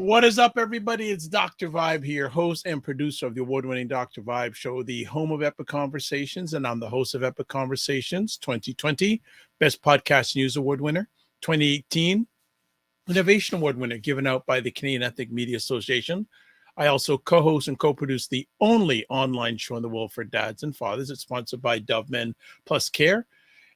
What is up, everybody? It's Dr. Vibe here, host and producer of the award-winning Dr. Vibe show, the home of Epic Conversations, and I'm the host of Epic Conversations 2020, Best Podcast News Award winner, 2018, Innovation Award winner, given out by the Canadian Ethnic Media Association. I also co-host and co-produce the only online show in the world for dads and fathers. It's sponsored by Dove Men Plus Care.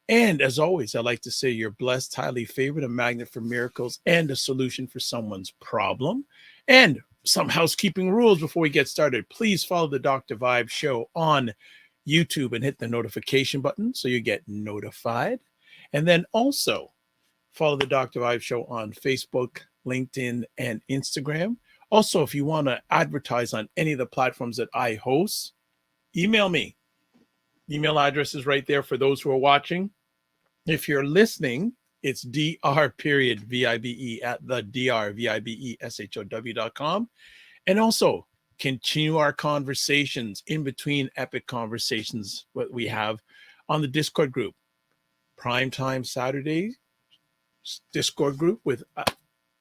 And as always, I like to say you're blessed, highly favored, a magnet for miracles, and a solution for someone's problem. And some housekeeping rules before we get started. Please follow the Dr. Vibe show on YouTube and hit the notification button so you get notified. And then also follow the Dr. Vibe show on Facebook, LinkedIn, and Instagram. Also, if you want to advertise on any of the platforms that I host, email me. Email address is right there for those who are watching. If you're listening, it's dr.vibe at the drvibeshow.com. And also continue our conversations in between epic conversations, what we have on the Discord group. Primetime Saturday Discord group with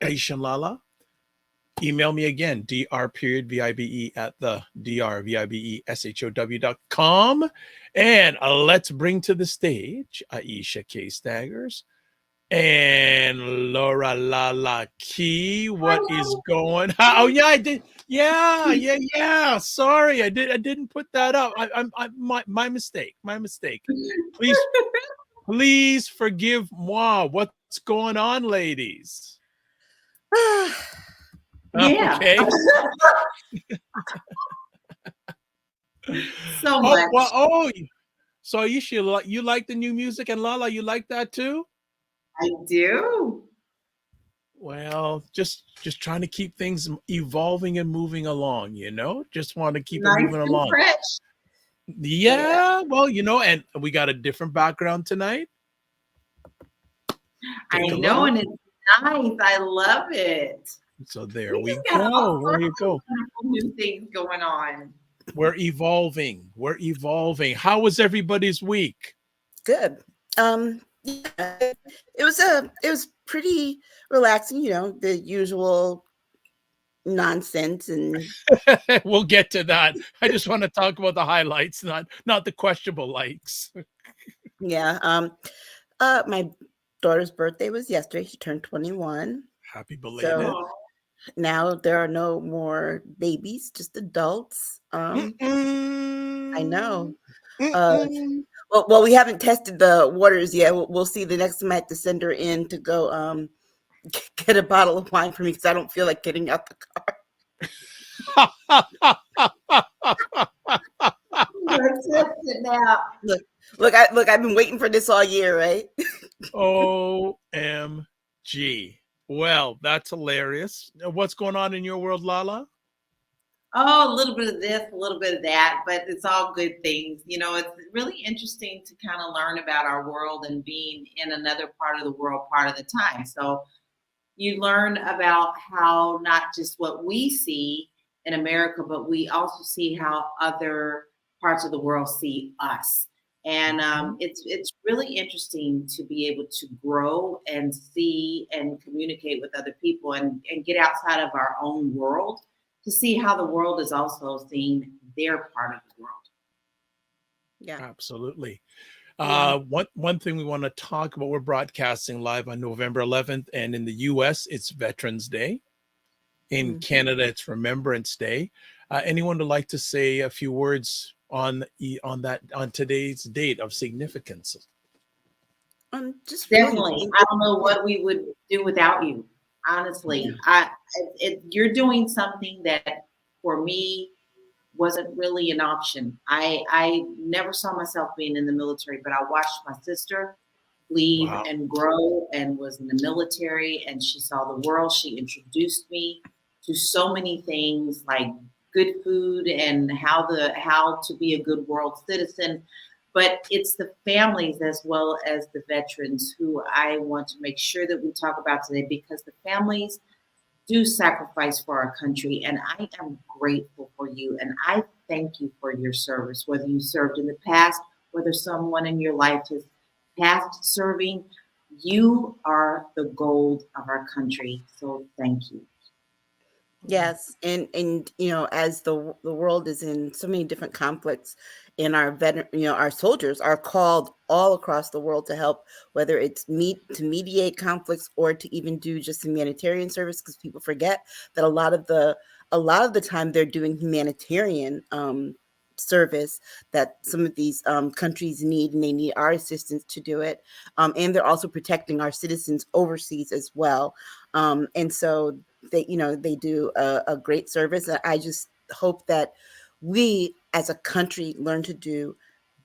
Aisha LaLa. Email me again, dr.vibe at the drvibeshow.com. And let's bring to the stage Aisha K. Staggers and Laura LaLa Key. What is going on? Oh, yeah, I did. Yeah. Sorry, I didn't put that up. My mistake. Please forgive moi. What's going on, ladies? Yeah. Okay. So much. So you like the new music, and Lala, you like that too? I do. Well, just trying to keep things evolving and moving along, just want to keep it moving along. Fresh. Yeah, well, and we got a different background tonight. I know, and it's nice. I love it. So there we go. There you go. New things going on. We're evolving. How was everybody's week? Good. Yeah, it was pretty relaxing, the usual nonsense, and we'll get to that. I just want to talk about the highlights, not the questionable likes. Yeah. My daughter's birthday was yesterday. She turned 21. Happy belated. So now there are no more babies, just adults. I know. Well, we haven't tested the waters yet. We'll see. The next time I have to send her in to go get a bottle of wine for me because I don't feel like getting out the car. Look, I've been waiting for this all year, right? OMG. Well, that's hilarious. What's going on in your world, Lala? Oh, a little bit of this, a little bit of that, but it's all good things. It's really interesting to kind of learn about our world and being in another part of the world part of the time. So you learn about how not just what we see in America, but we also see how other parts of the world see us. And it's really interesting to be able to grow and see and communicate with other people and get outside of our own world to see how the world is also seeing their part of the world. Yeah, absolutely. One thing we want to talk about, we're broadcasting live on November 11th, and in the US, it's Veterans Day. In Canada, it's Remembrance Day. Anyone would like to say a few words on today's date of significance? Just definitely. Really, I don't know what we would do without you. Honestly, you're doing something that for me wasn't really an option. I never saw myself being in the military, but I watched my sister leave and grow and was in the military, and she saw the world. She introduced me to so many things like good food and how to be a good world citizen. But it's the families as well as the veterans who I want to make sure that we talk about today, because the families do sacrifice for our country. And I am grateful for you. And I thank you for your service, whether you served in the past, whether someone in your life has passed serving. You are the gold of our country. So thank you. Yes, and as the world is in so many different conflicts, and our our soldiers are called all across the world to help, whether it's to mediate conflicts or to even do just humanitarian service, because people forget that a lot of the time they're doing humanitarian service that some of these countries need, and they need our assistance to do it, and they're also protecting our citizens overseas as well, and so they do a great service. And I just hope that we as a country learn to do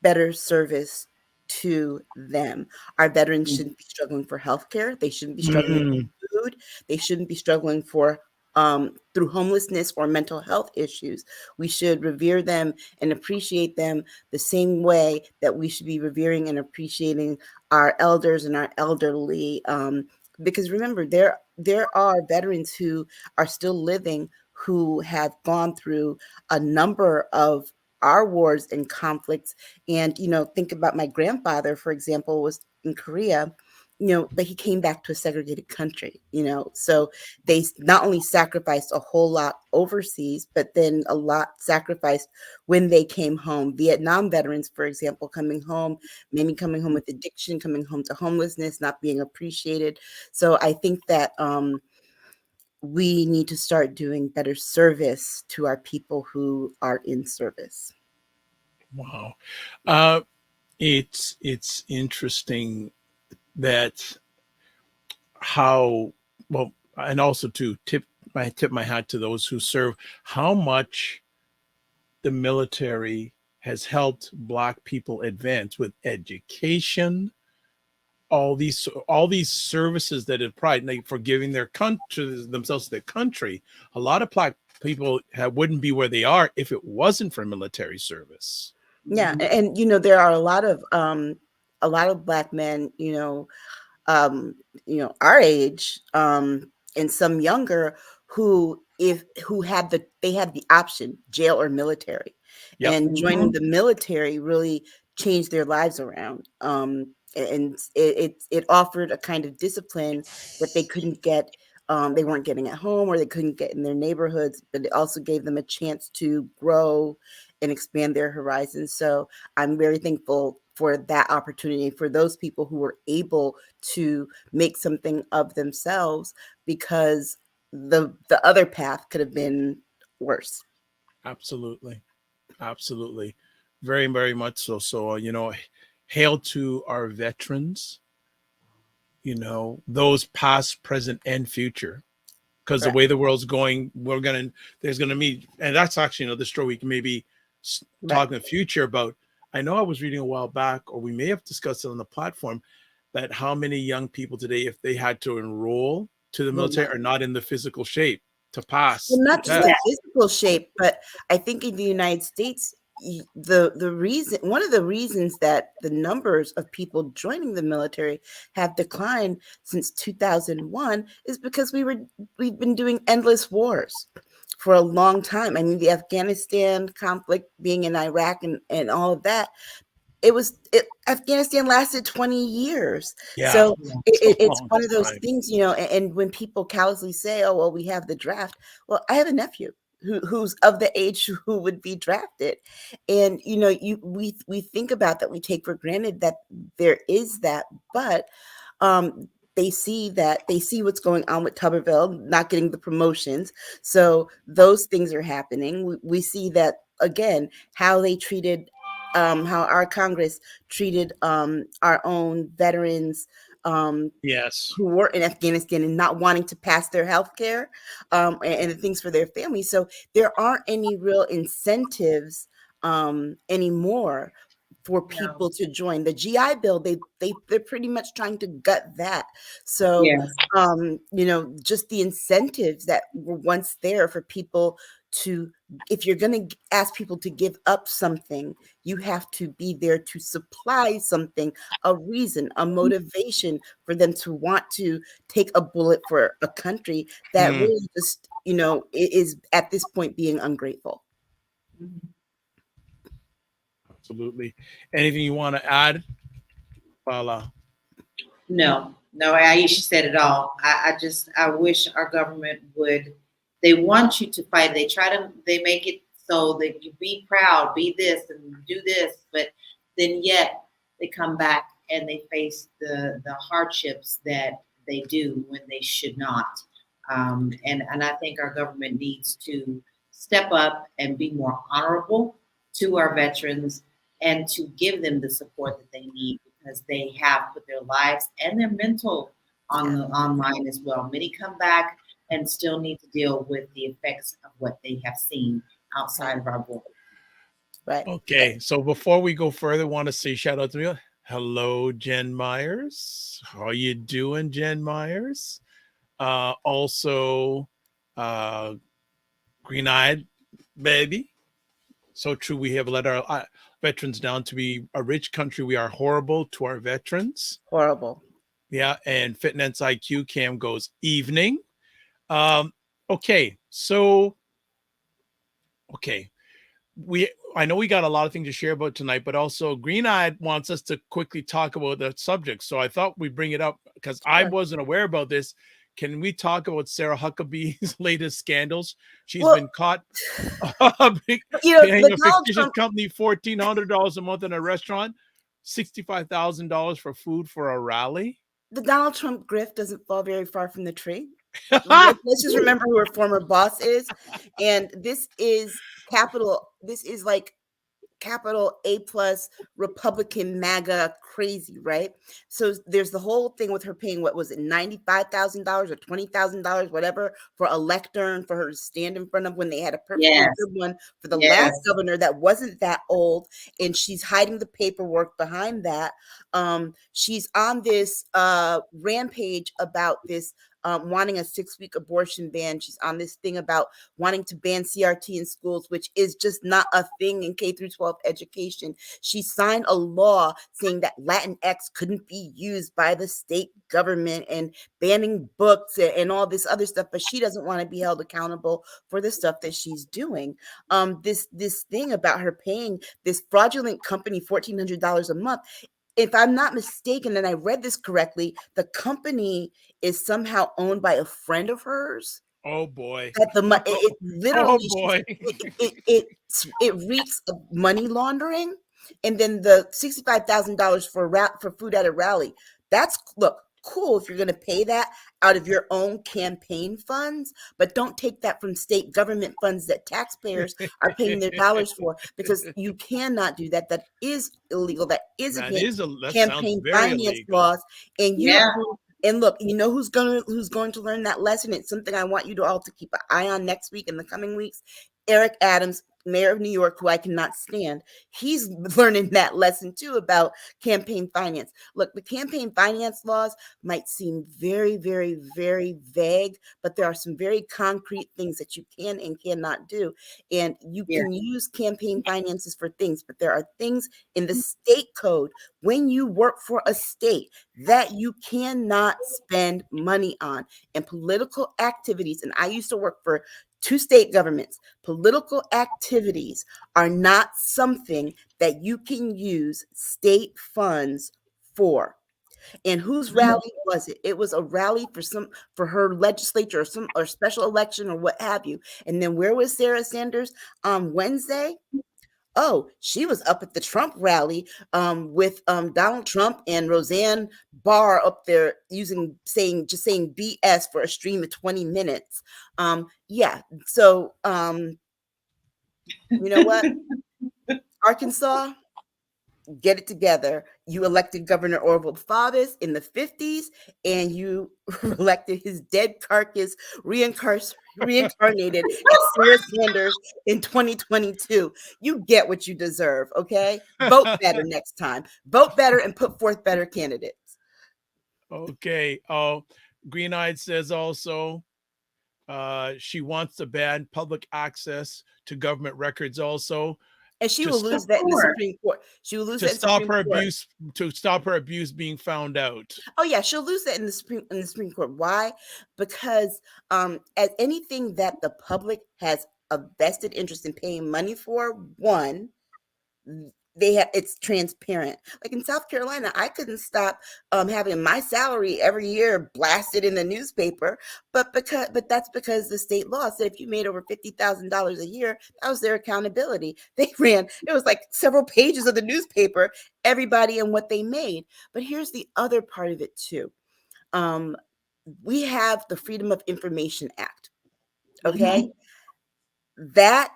better service to them. Our veterans shouldn't be struggling for healthcare. They shouldn't be struggling Mm, for food. They shouldn't be struggling for through homelessness or mental health issues. We should revere them and appreciate them the same way that we should be revering and appreciating our elders and our elderly. Because remember, there are veterans who are still living, who have gone through a number of our wars and conflicts. And think about my grandfather, for example, was in Korea, but he came back to a segregated country, so they not only sacrificed a whole lot overseas, but then a lot sacrificed when they came home. Vietnam veterans, for example, coming home, many coming home with addiction, coming home to homelessness, not being appreciated. So I think that we need to start doing better service to our people who are in service. wow. Uh, it's interesting that how well, and also to tip my hat to those who serve, how much the military has helped Black people advance with education, all these services that it provides, like for giving their country themselves to their country. A lot of Black people wouldn't be where they are if it wasn't for military service. Yeah, and there are a lot of Black men, um, our age, and some younger, who had the option, jail or military, Yep. and joining the military really changed their lives around. And it offered a kind of discipline that they couldn't get. They weren't getting at home, or they couldn't get in their neighborhoods, but it also gave them a chance to grow and expand their horizons. So I'm very thankful for that opportunity, for those people who were able to make something of themselves, because the other path could have been worse. Absolutely. Absolutely. Very, very much so. So, hail to our veterans, those past, present, and future. Because the Correct. way the world's going, there's gonna be, and that's actually another story we can maybe Right. talk in the future about. I know I was reading a while back, or we may have discussed it on the platform, that how many young people today, if they had to enroll to the Well, military, are not in the physical shape to pass the not just test. the physical shape, but I think in the United States, the reason one of the reasons that the numbers of people joining the military have declined since 2001 is because we've been doing endless wars for a long time. I mean, the Afghanistan conflict, being in Iraq, and all of that, Afghanistan lasted 20 years. Yeah, So it's a it's long one of those time. things, and when people callously say, oh, well, we have the draft. Well, I have a nephew who's of the age who would be drafted. And we think about that, we take for granted that there is that, but they see what's going on with Tuberville not getting the promotions. So those things are happening. We see that again, how they treated, how our Congress treated our own veterans, Yes. who were in Afghanistan and not wanting to pass their health care, and the things for their families. So there aren't any real incentives anymore for No. people to join. The GI Bill, they're pretty much trying to gut that. So Yes. just the incentives that were once there for people to, if you're going to ask people to give up something, you have to be there to supply something, a reason, a motivation for them to want to take a bullet for a country that Hmm, really just, is at this point being ungrateful. Mhm. absolutely. Anything you want to add, Lala? No, no, Aisha said it all. I wish our government would They want you to fight. They make it so that you be proud, be this and do this, but then yet they come back and they face the hardships that they do when they should not. And I think our government needs to step up and be more honorable to our veterans and to give them the support that they need because they have put their lives and their mental on the online as well. Many come back and still need to deal with the effects of what they have seen outside of our borders. Right. Okay, so before we go further, want to say shout out to you. Hello, Jen Myers. How you doing, Jen Myers? Also, green-eyed baby. So true. We have let our veterans down. To be a rich country, we are horrible to our veterans. Horrible. Yeah, and Fitness IQ Cam goes evening. Okay, so I know we got a lot of things to share about tonight, but also Green Eyed wants us to quickly talk about the subject. So I thought we'd bring it up because I wasn't aware about this. Can we talk about Sarah Huckabee's latest scandals? She's been caught paying a fictitious company $1,400 a month in a restaurant, $65,000 for food for a rally. The Donald Trump grift doesn't fall very far from the tree. Let's just remember who her former boss is. And this is like capital A+ Republican MAGA crazy, right? So there's the whole thing with her paying, what was it, $95,000 or $20,000, whatever, for a lectern for her to stand in front of when they had a perfectly good one for the last governor that wasn't that old, and she's hiding the paperwork behind that. She's on this rampage about this wanting a 6-week abortion ban. She's on this thing about wanting to ban CRT in schools, which is just not a thing in K through 12 education. She signed a law saying that Latinx couldn't be used by the state government and banning books and all this other stuff, but she doesn't want to be held accountable for the stuff that she's doing. This thing about her paying this fraudulent company $1,400 a month. If I'm not mistaken, and I read this correctly, the company is somehow owned by a friend of hers. Oh boy! It literally, oh boy! it reeks of money laundering. And then the $65,000 for food at a rally. That's cool if you're going to pay that out of your own campaign funds, but don't take that from state government funds that taxpayers are paying their dollars for, because you cannot do that. That is illegal. That is against campaign finance laws. And and look, you know who's going to learn that lesson? It's something I want you to all to keep an eye on next week and the coming weeks. Eric Adams, mayor of New York, who I cannot stand, he's learning that lesson too about campaign finance. Look, the campaign finance laws might seem very, very, very vague, but there are some very concrete things that you can and cannot do. And you can use campaign finances for things, but there are things in the state code when you work for a state that you cannot spend money on. And political activities, and I used to work for 2 state governments. Political activities are not something that you can use state funds for. And whose rally was it? It was a rally for her legislature or special election or what have you. And then where was Sarah Sanders on Wednesday? Oh, she was up at the Trump rally with Donald Trump and Roseanne Barr up there saying BS for a stream of 20 minutes. So you know what? Arkansas, get it together. You elected Governor Orville Faubus in the 50s, and you elected his dead carcass reincarnated as Sarah Sanders in 2022. You get what you deserve, okay? Vote better next time. Vote better and put forth better candidates. Okay. Green Eyed says also she wants to ban public access to government records also. And she will lose that in the Supreme Court. She will lose that to stop her abuse being found out. Oh yeah, she'll lose that in the Supreme Court. Why? Because as anything that the public has a vested interest in paying money for, one, it's transparent. Like in South Carolina, I couldn't stop having my salary every year blasted in the newspaper, but that's because the state law said if you made over $50,000 a year, that was their accountability. They ran, it was like several pages of the newspaper, everybody and what they made. But here's the other part of it too. We have the Freedom of Information Act. Okay. That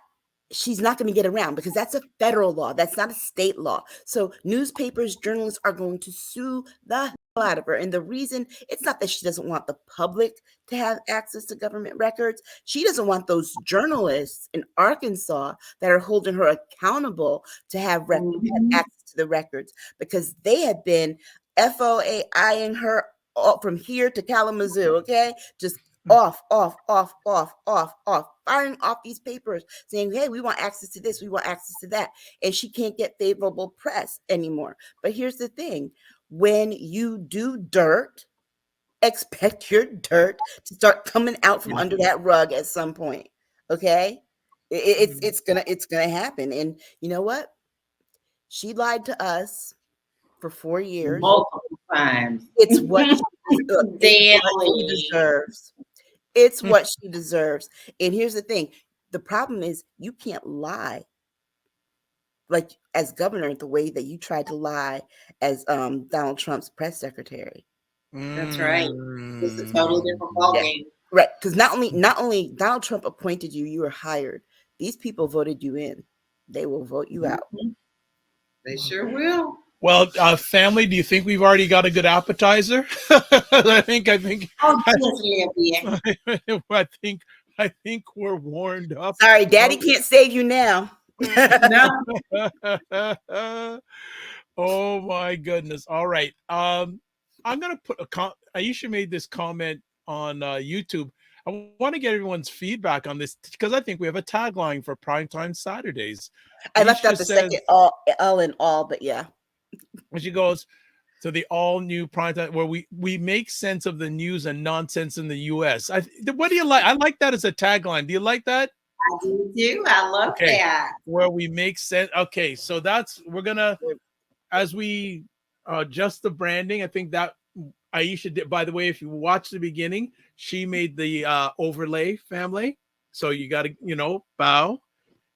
she's not going to get around because that's a federal law. That's not a state law. So newspapers, journalists are going to sue the hell out of her. And the reason, it's not that she doesn't want the public to have access to government records. She doesn't want those journalists in Arkansas that are holding her accountable to have access to the records, because they have been FOAIing her from here to Kalamazoo. Okay. Just off, firing off these papers saying, hey, we want access to this, we want access to that. And she can't get favorable press anymore. But here's the thing. When you do dirt, expect your dirt to start coming out from under that rug at some point. Okay? It's gonna happen. And you know what? She lied to us for 4 years. Multiple times. It's what she deserves. It's what she deserves. And here's the thing. The problem is you can't lie like as governor the way that you tried to lie as Donald Trump's press secretary. That's right. It's a totally different ballgame. Right. Because not only Donald Trump appointed you, you were hired. These people voted you in. They will vote you out. They sure will. Well, family, do you think we've already got a good appetizer? I think. Oh, yes, I think we're warmed up. Sorry, Daddy can't save you now. No. Oh my goodness! All right, I'm gonna put Aisha made this comment on YouTube. I want to get everyone's feedback on this because I think we have a tagline for Primetime Saturdays. I left out the second all in all, but yeah. When she goes to the all new Primetime, where we make sense of the news and nonsense in the U.S. What do you like? I like that as a tagline. Do you like that? I do too. I love that. Where we make sense. Okay, so we're gonna, as we adjust the branding. I think that Aisha did. By the way, if you watch the beginning, she made the overlay, family. So you got to bow.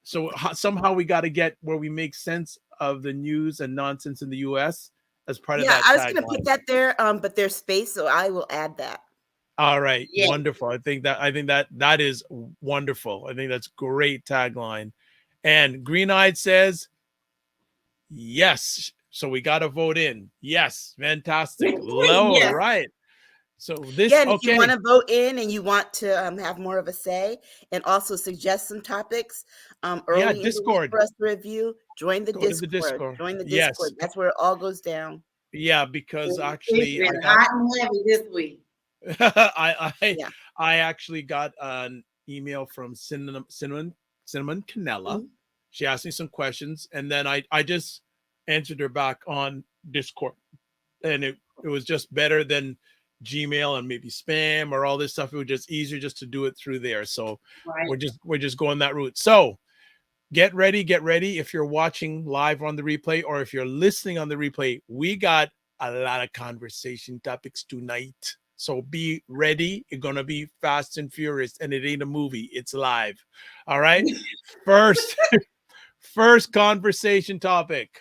So somehow we got to get where we make sense of the news and nonsense in the U.S. as part of that. Yeah, I was going to put that there, but there's space, so I will add that. All right, wonderful. I think that is wonderful. I think that's great tagline. And Green Eyed says, yes. So we got to vote in. Yes, fantastic. Low, yes. Right. So this, and if you want to vote in and you want to have more of a say and also suggest some topics early Discord for us to review, join the Discord. Join the Discord. Yes. That's where it all goes down. Yeah, because actually it's been hot and heavy this week. I actually got an email from Cinnamon Canella. Mm-hmm. She asked me some questions and then I just answered her back on Discord. And it was just better than Gmail and maybe spam or all this stuff. It was just easier just to do it through there. So we're just going that route. So get ready. If you're watching live on the replay or if you're listening on the replay, we got a lot of conversation topics tonight. So be ready. It's going to be fast and furious and it ain't a movie. It's live. All right. First conversation topic.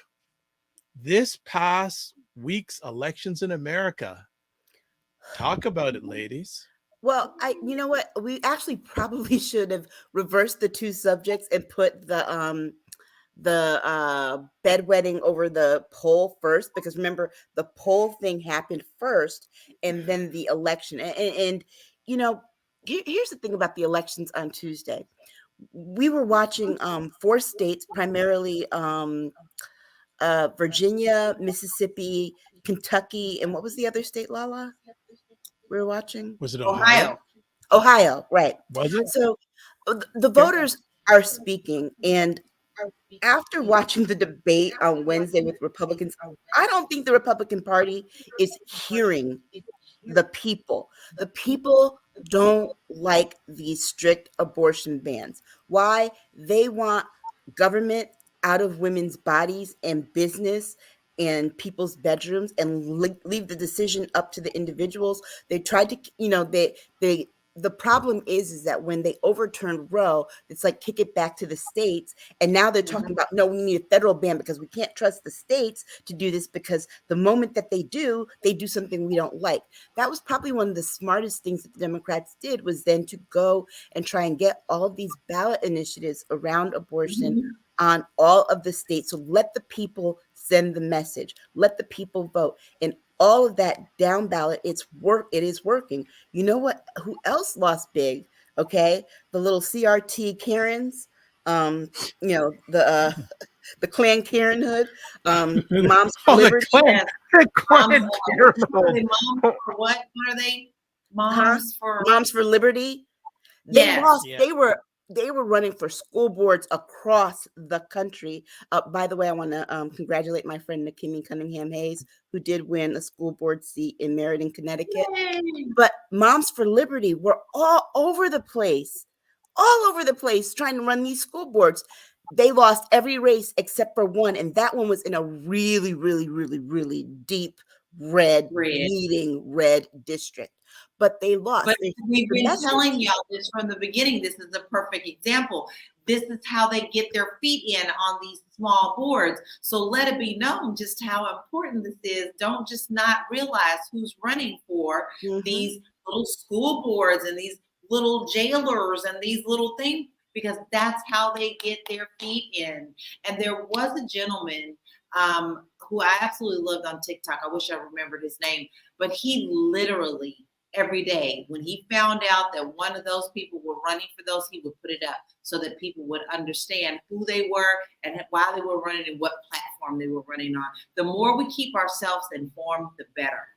This past week's elections in America. Talk about it, ladies. Well, you know what? We actually probably should have reversed the two subjects and put the bedwetting over the poll first, because remember the poll thing happened first and then the election. And you know, here's the thing about the elections on Tuesday. We were watching 4 states, primarily Virginia, Mississippi, Kentucky, and what was the other state, LaLa? We were watching? Was it Ohio? Ohio, right. Was it? So the voters are speaking, and after watching the debate on Wednesday with Republicans, I don't think the Republican Party is hearing the people. The people don't like these strict abortion bans. Why? They want government out of women's bodies and business and people's bedrooms and leave the decision up to the individuals. They tried to, the problem is that when they overturned Roe, it's like kick it back to the states. And now they're talking about, no, we need a federal ban because we can't trust the states to do this, because the moment that they do something we don't like. That was probably one of the smartest things that the Democrats did, was then to go and try and get all of these ballot initiatives around abortion on all of the states. So let the people send the message, let the people vote. And all of that down ballot, it is working. You know what? Who else lost big? Okay, the little CRT Karens, the Planned Parenthood, Moms for Liberty. Moms for what are they? Moms for Liberty. They lost. Yeah. They were running for school boards across the country. By the way, I want to congratulate my friend Nakimi Cunningham Hayes, who did win a school board seat in Meriden, Connecticut. Yay. But Moms for Liberty were all over the place trying to run these school boards. They lost every race except for one, and that one was in a really, really, really, really deep red district. But they lost. But we've been telling y'all this from the beginning. This is a perfect example. This is how they get their feet in on these small boards. So let it be known just how important this is. Don't just not realize who's running for these little school boards and these little jailers and these little things, because that's how they get their feet in. And there was a gentleman who I absolutely loved on TikTok. I wish I remembered his name, but he literally every day, when he found out that one of those people were running for those, he would put it up so that people would understand who they were and why they were running and what platform they were running on. The more we keep ourselves informed, the better.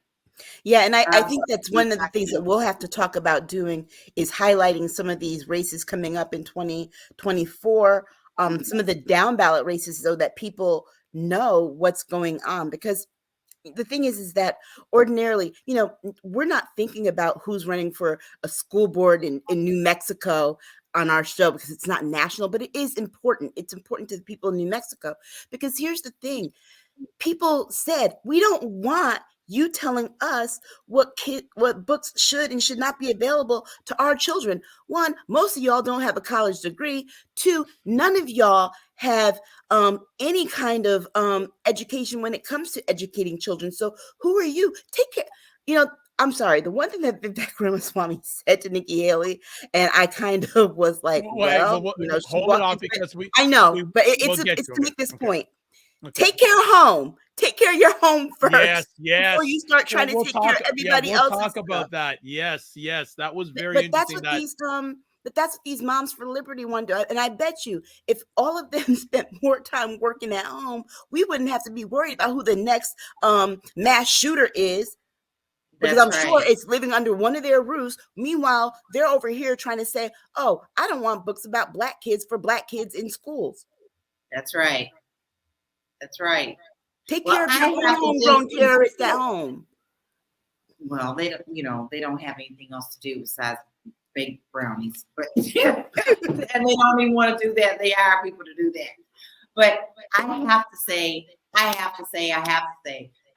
Yeah, and I think that's one of the things that we'll have to talk about doing, is highlighting some of these races coming up in 2024, some of the down ballot races, so that people know what's going on. Because the thing is that ordinarily, we're not thinking about who's running for a school board in New Mexico on our show, because it's not national, but it is important. It's important to the people in New Mexico, because here's the thing. People said, we don't want you telling us what books should and should not be available to our children. One, most of y'all don't have a college degree. Two, none of y'all have any kind of education when it comes to educating children. So who are you? Take care. I'm sorry. The one thing that Vivek Ramaswamy said to Nikki Haley, and I kind of was like, hold it off, because I know, but it's to make this point. Okay. Take care of home. Take care of your home first. Yes. Before you start trying to take care of everybody else. We'll talk about that. Yes. That was very interesting. But that's what these Moms for Liberty want to do. And I bet you, if all of them spent more time working at home, we wouldn't have to be worried about who the next mass shooter is. Because I'm sure it's living under one of their roofs. Meanwhile, they're over here trying to say, oh, I don't want books about Black kids for Black kids in schools. That's right. Take care of your homegrown terrorists at home. Well, they don't have anything else to do besides bake brownies, but and they don't even want to do that. They hire people to do that. But I have to say, I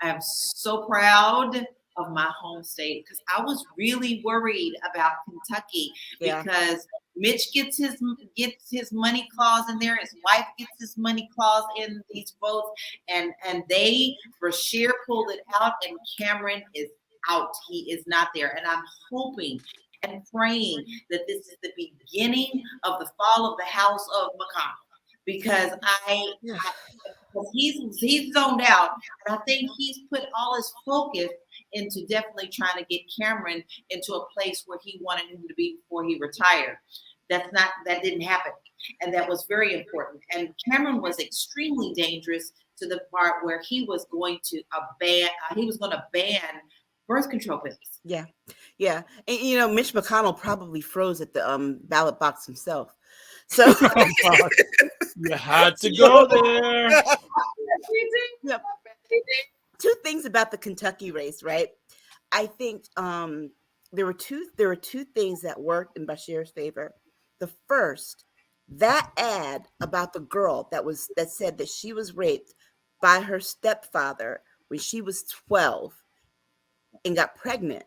am so proud of my home state, because I was really worried about Kentucky, because Mitch gets his money clause in there. His wife gets his money clause in these votes, and Brashear pulled it out, and Cameron is out. He is not there, and I'm hoping and praying that this is the beginning of the fall of the house of McConnell, because he's zoned out, and I think he's put all his focus into definitely trying to get Cameron into a place where he wanted him to be before he retired. That didn't happen, and that was very important. And Cameron was extremely dangerous to the part where he was going to ban birth control pills. Yeah. And Mitch McConnell probably froze at the ballot box himself. So you had to go there. Yep. Two things about the Kentucky race, right? I think there were two things that worked in Bashir's favor. The first That ad about the girl that said that she was raped by her stepfather when she was 12 and got pregnant,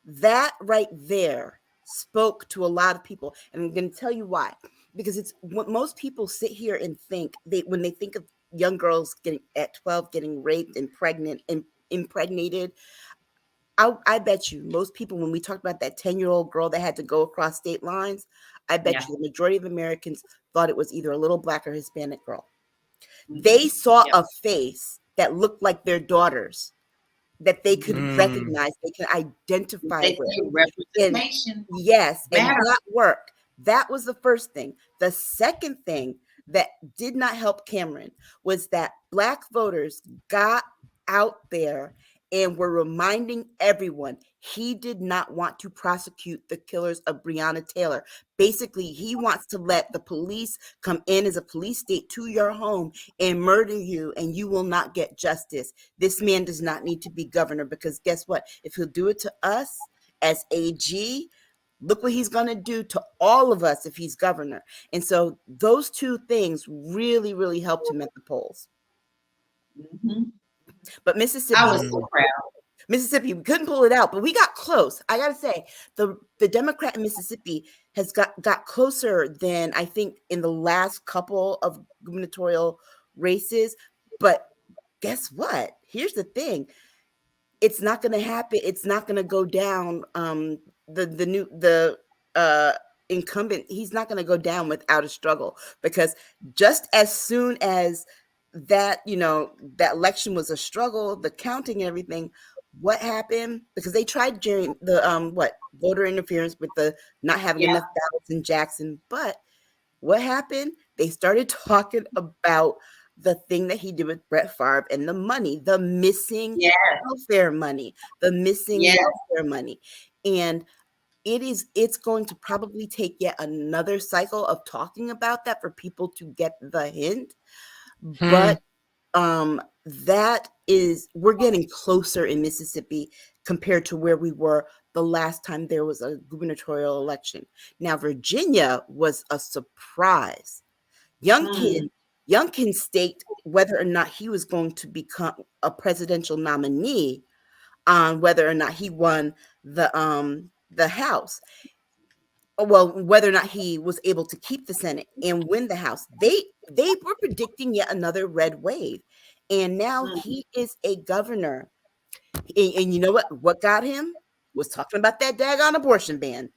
that right there spoke to a lot of people. And I'm going to tell you why. Because it's what most people sit here and think, when they think of young girls getting at 12 getting raped and pregnant and impregnated. I bet you most people, when we talked about that 10-year-old girl that had to go across state lines, I bet you the majority of Americans thought it was either a little Black or Hispanic girl. They saw a face that looked like their daughter's, that they could recognize, they could identify with. Representation. Yes, and that worked. That was the first thing. The second thing that did not help Cameron was that Black voters got out there and were reminding everyone he did not want to prosecute the killers of Breonna Taylor. Basically, he wants to let the police come in as a police state to your home and murder you, and you will not get justice. This man does not need to be governor, because guess what? If he'll do it to us as AG, look what he's going to do to all of us if he's governor. And so those two things really, really helped him at the polls. But Mississippi, I was so proud. Mississippi, we couldn't pull it out, but we got close. I got to say, the Democrat in Mississippi has got closer than I think in the last couple of gubernatorial races. But guess what? Here's the thing. It's not going to happen. It's not going to go down. The incumbent, he's not going to go down without a struggle, because just as soon as that, that election was a struggle, the counting and everything, what happened? Because they tried during the voter interference with the not having enough ballots in Jackson. But what happened? They started talking about the thing that he did with Brett Favre and the money, the missing welfare money, welfare money. And it's going to probably take yet another cycle of talking about that for people to get the hint. But we're getting closer in Mississippi compared to where we were the last time there was a gubernatorial election. Now, Virginia was a surprise. Youngkin staked whether or not he was going to become a presidential nominee on whether or not he won the House. Well, whether or not he was able to keep the Senate and win the House. They were predicting yet another red wave. And now he is a governor. And you know what got him? Was talking about that daggone abortion ban.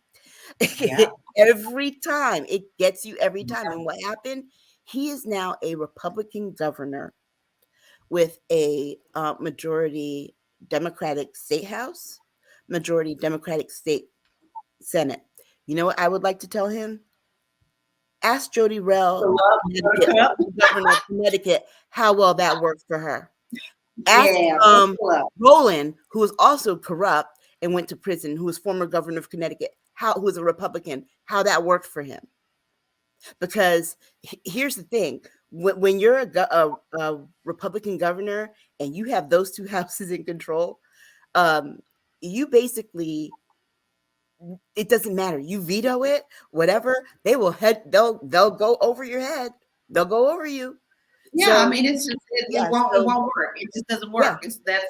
Every time. It gets you every time. And what happened? He is now a Republican governor with a majority Democratic state House, majority Democratic state Senate. You know what I would like to tell him? Ask Jody Rell, governor of Connecticut, how well that worked for her. Ask Rowland, who was also corrupt and went to prison, who was former governor of Connecticut, who was a Republican, how that worked for him. Because here's the thing. When you're a Republican governor and you have those two houses in control, you basically, it doesn't matter. You veto it, whatever, they'll go over your head. They'll go over you. Yeah, so, I mean, it's just it won't work. It just doesn't work. It's that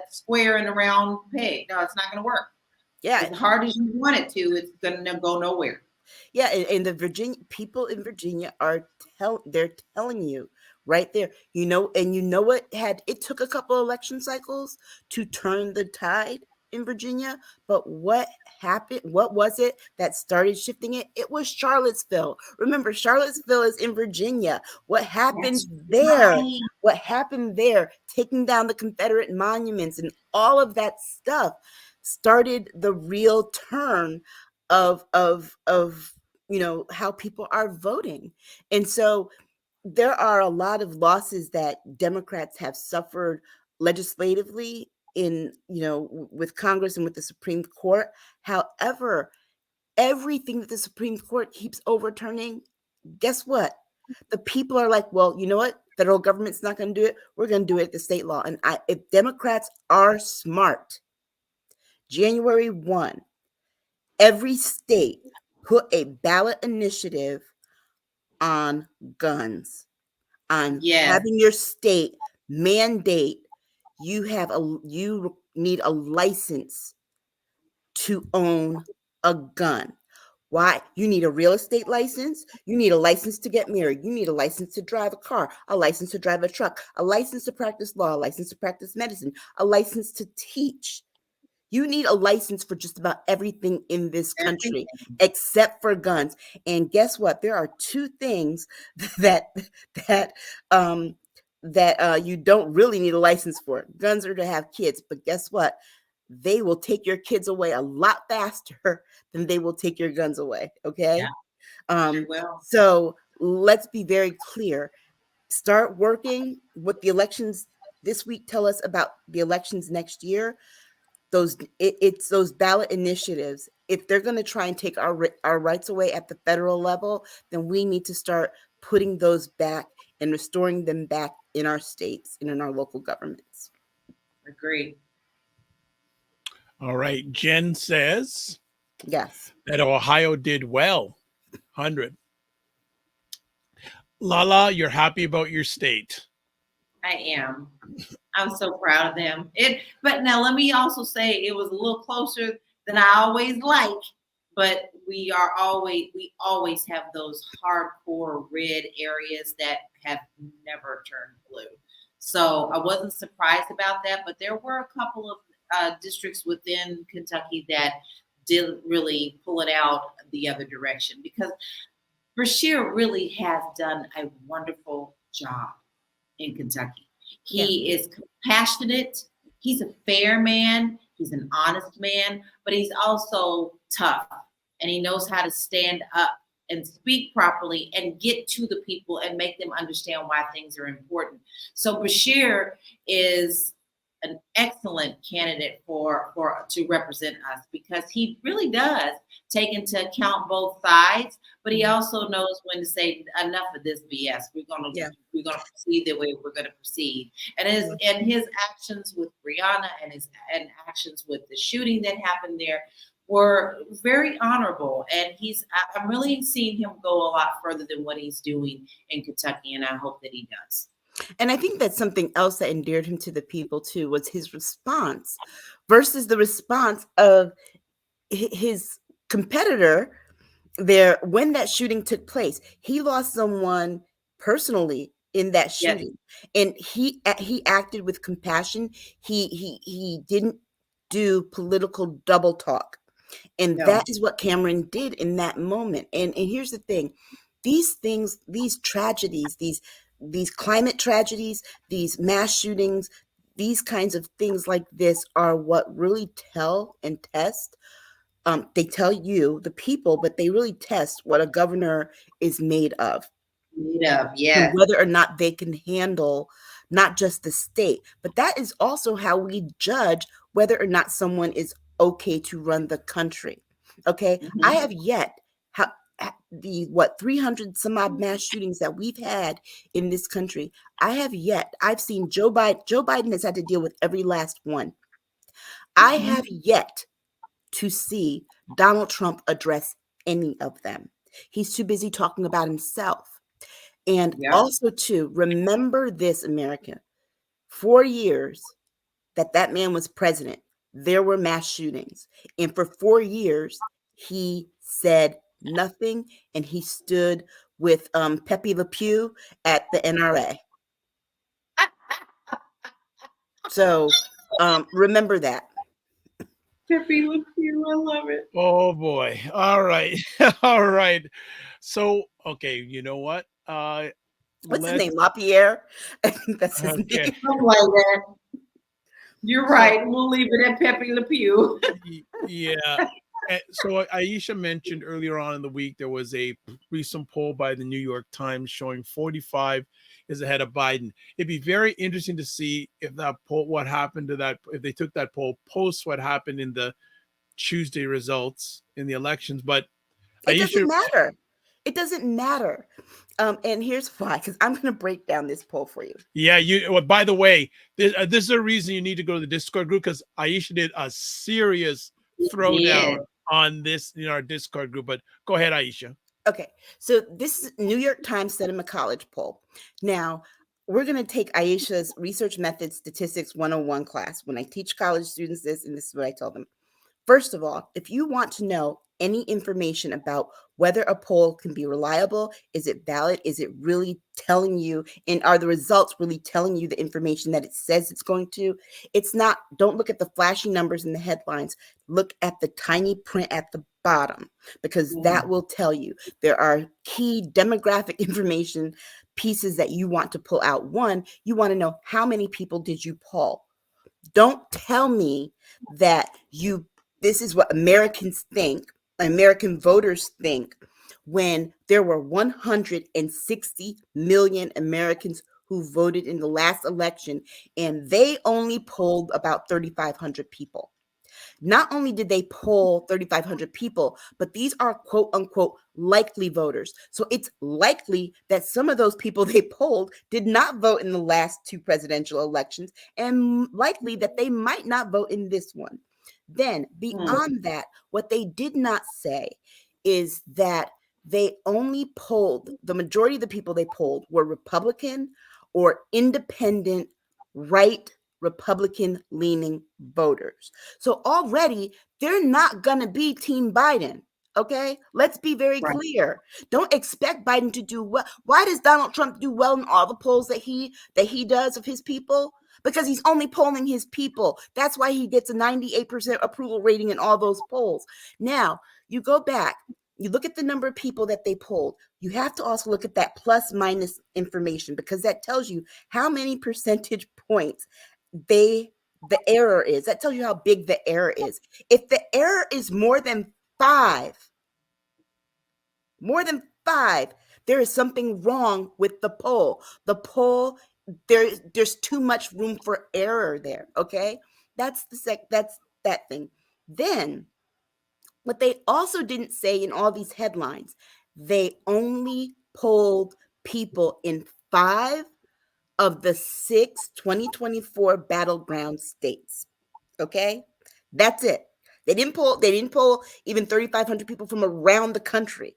square in a round peg. No, it's not going to work. Yeah, as hard as you want it to, it's going to go nowhere. Yeah, and the people in Virginia are telling you right there. And you know what? It took a couple election cycles to turn the tide in Virginia, but what happened? What was it that started shifting it? It was Charlottesville. Remember, Charlottesville is in Virginia. What happened there? Right. What happened there? Taking down the Confederate monuments and all of that stuff started the real turn of how people are voting. And so there are a lot of losses that Democrats have suffered legislatively with Congress and with the Supreme Court. However, everything that the Supreme Court keeps overturning, guess what? The people are like, well, you know what? Federal government's not going to do it. We're going to do it at the state law. And if Democrats are smart, January 1, every state put a ballot initiative on guns, on Yes. having your state mandate you need a license to own a gun. Why? You need a real estate license. You need a license to get married. You need a license to drive a car, a license to drive a truck, a license to practice law, a license to practice medicine, a license to teach. You need a license for just about everything in this country except for guns. And guess what? There are two things that you don't really need a license for. Guns are to have kids, but guess what? They will take your kids away a lot faster than they will take your guns away. Okay. Yeah, well. So let's be very clear. Start working with the elections this week. Tell us about the elections next year. It's those ballot initiatives. If they're going to try and take our rights away at the federal level, then we need to start putting those back and restoring them back in our states and in our local governments. Agree. All right. Jen says yes, that Ohio did well. 100. LaLa, you're happy about your state. I am. I'm so proud of them. But now let me also say it was a little closer than I always like. But we always have those hardcore red areas that have never turned blue. So I wasn't surprised about that. But there were a couple of districts within Kentucky that did really pull it out the other direction, because Bashir really has done a wonderful job in Kentucky. He is compassionate. He's a fair man. He's an honest man, but he's also tough, and he knows how to stand up and speak properly and get to the people and make them understand why things are important. So Bashir is an excellent candidate to represent us, because he really does take into account both sides, but he also knows when to say enough of this BS. We're gonna proceed the way we're gonna proceed. And his actions with Brianna and actions with the shooting that happened there were very honorable. And I'm really seeing him go a lot further than what he's doing in Kentucky, and I hope that he does. And I think that's something else that endeared him to the people too, was his response versus the response of his competitor there. When that shooting took place, he lost someone personally in that shooting, and he acted with compassion. He didn't do political double talk, and that is what Cameron did in that moment. And here's the thing: these tragedies, these climate tragedies, these mass shootings, these kinds of things like this are what really tell and test. They tell you, the people, but they really test what a governor is made of. And whether or not they can handle not just the state, but that is also how we judge whether or not someone is okay to run the country. Okay. I have yet, the 300 some odd mass shootings that we've had in this country, I've seen Joe Biden has had to deal with every last one. I have yet to see Donald Trump address any of them. He's too busy talking about himself. And also to remember this, America, 4 years that man was president, there were mass shootings. And for 4 years, he said nothing, and he stood with Pepe Le Pew at the NRA. So remember that. Pepe Le Pew, I love it. Oh boy. All right. All right. So, okay, you know what? What's his name? LaPierre? I think that's his name. Something like that. You're right. We'll leave it at Pepe Le Pew. Yeah. So Aisha mentioned earlier on in the week, there was a recent poll by the New York Times showing 45 is ahead of Biden. It'd be very interesting to see if that poll, what happened to that, if they took that poll post what happened in the Tuesday results in the elections. But it doesn't matter. It doesn't matter. And here's why, because I'm going to break down this poll for you. Yeah, well, by the way, this is a reason you need to go to the Discord group, because Aisha did a serious throwdown on this in our Discord group. But go ahead, Aisha. Okay, so this is New York Times Cinema College poll. Now, we're going to take Aisha's Research Methods Statistics 101 class. When I teach college students this, and this is what I tell them. First of all, if you want to know any information about whether a poll can be reliable, is it valid, is it really telling you, and are the results really telling you the information that it says it's going to? It's not, don't look at the flashy numbers in the headlines. Look at the tiny print at the bottom, because that will tell you. There are key demographic information pieces that you want to pull out. One, you want to know how many people did you poll? Don't tell me that this is what Americans think, American voters think, when there were 160 million Americans who voted in the last election, and they only polled about 3,500 people. Not only did they poll 3,500 people, but these are quote unquote likely voters. So it's likely that some of those people they polled did not vote in the last two presidential elections, and likely that they might not vote in this one. Then beyond that, what they did not say is that they only polled, the majority of the people they polled were Republican or independent, right Republican leaning voters. So already they're not going to be Team Biden. Okay, let's be very clear. Don't expect Biden to do well. Why does Donald Trump do well in all the polls that he does of his people? Because he's only polling his people. That's why he gets a 98% approval rating in all those polls. Now, you go back, you look at the number of people that they polled. You have to also look at that plus minus information, because that tells you how many percentage points the error is. That tells you how big the error is. If the error is more than five, there is something wrong with the poll. The poll, there's too much room for error there. Okay, that's that thing. Then, what they also didn't say in all these headlines, they only polled people in 5 of the 6 2024 battleground states. Okay, that's it. They didn't poll even 3,500 people from around the country.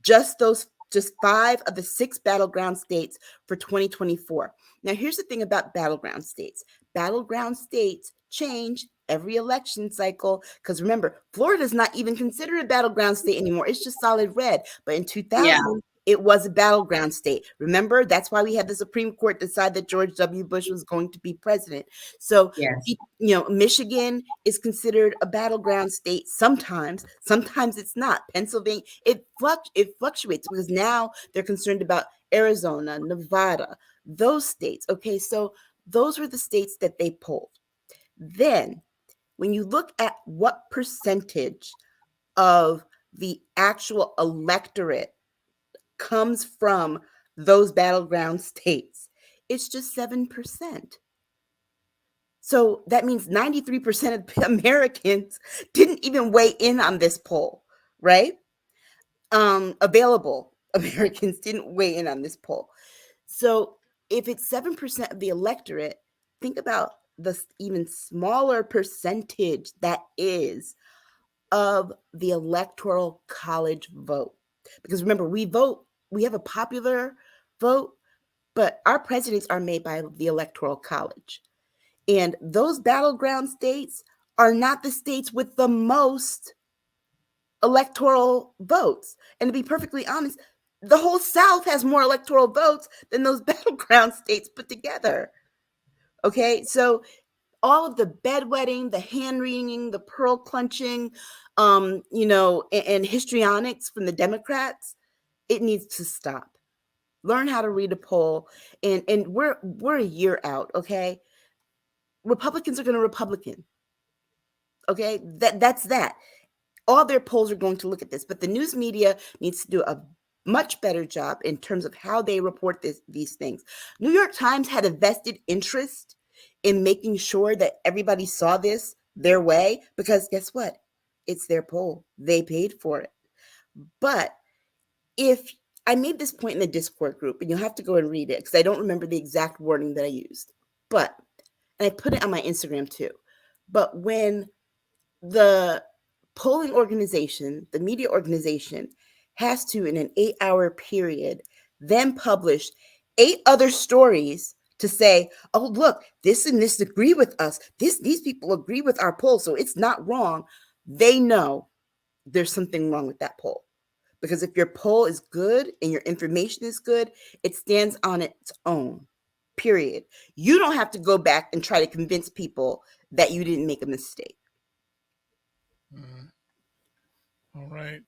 Just 5 of the 6 battleground states for 2024. Now, here's the thing about battleground states. Battleground states change every election cycle, because remember, Florida is not even considered a battleground state anymore. It's just solid red. But in 2000, it was a battleground state. Remember, that's why we had the Supreme Court decide that George W. Bush was going to be president. So, Michigan is considered a battleground state sometimes. Sometimes it's not. Pennsylvania, it fluctuates, because now they're concerned about Arizona, Nevada, those states. Okay, so those were the states that they polled. Then, when you look at what percentage of the actual electorate comes from those battleground states, it's just 7%. So that means 93% of Americans didn't even weigh in on this poll, right? Available Americans didn't weigh in on this poll. So if it's 7% of the electorate, think about the even smaller percentage that is of the electoral college vote. Because remember, we have a popular vote, but our presidents are made by the electoral college. And those battleground states are not the states with the most electoral votes. And to be perfectly honest, the whole South has more electoral votes than those battleground states put together. Okay, so all of the bedwetting, the hand-wringing, the pearl clutching, and histrionics from the Democrats, it needs to stop. Learn how to read a poll, and we're a year out. Okay, Republicans are going to Republican. Okay, that's that. All their polls are going to look at this, but the news media needs to do a much better job in terms of how they report these things. New York Times had a vested interest in making sure that everybody saw this their way, because guess what? It's their poll. They paid for it. But if I made this point in the Discord group, and you'll have to go and read it because I don't remember the exact wording that I used, and I put it on my Instagram too. But when the polling organization, the media organization, has to, in an 8-hour period, then publish 8 other stories to say, oh, look, this and this agree with us. These people agree with our poll, so it's not wrong. They know there's something wrong with that poll. Because if your poll is good and your information is good, it stands on its own, period. You don't have to go back and try to convince people that you didn't make a mistake. All right.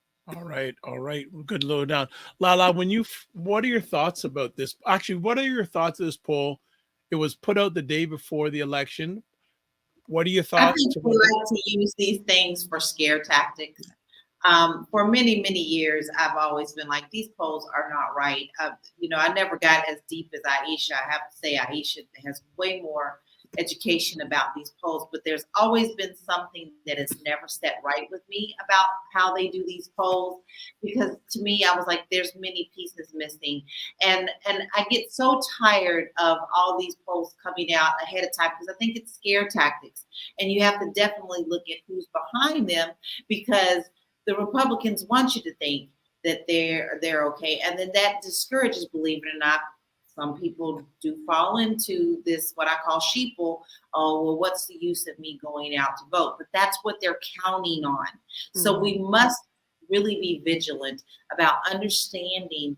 All right. Good lowdown. LaLa, what are your thoughts about this? Actually, what are your thoughts of this poll? It was put out the day before the election. What are your I thoughts? think we like to use these things for scare tactics. For many, many years, I've always been like, these polls are not right. I never got as deep as Aisha. I have to say, Aisha has way more education about these polls, but there's always been something that has never set right with me about how they do these polls, because to me, I was like, there's many pieces missing. And I get so tired of all these polls coming out ahead of time, because I think it's scare tactics. And you have to definitely look at who's behind them, because the Republicans want you to think that they're okay, and then that discourages, believe it or not. Some people do fall into this, what I call sheeple. Oh, well, what's the use of me going out to vote? But that's what they're counting on. So we must really be vigilant about understanding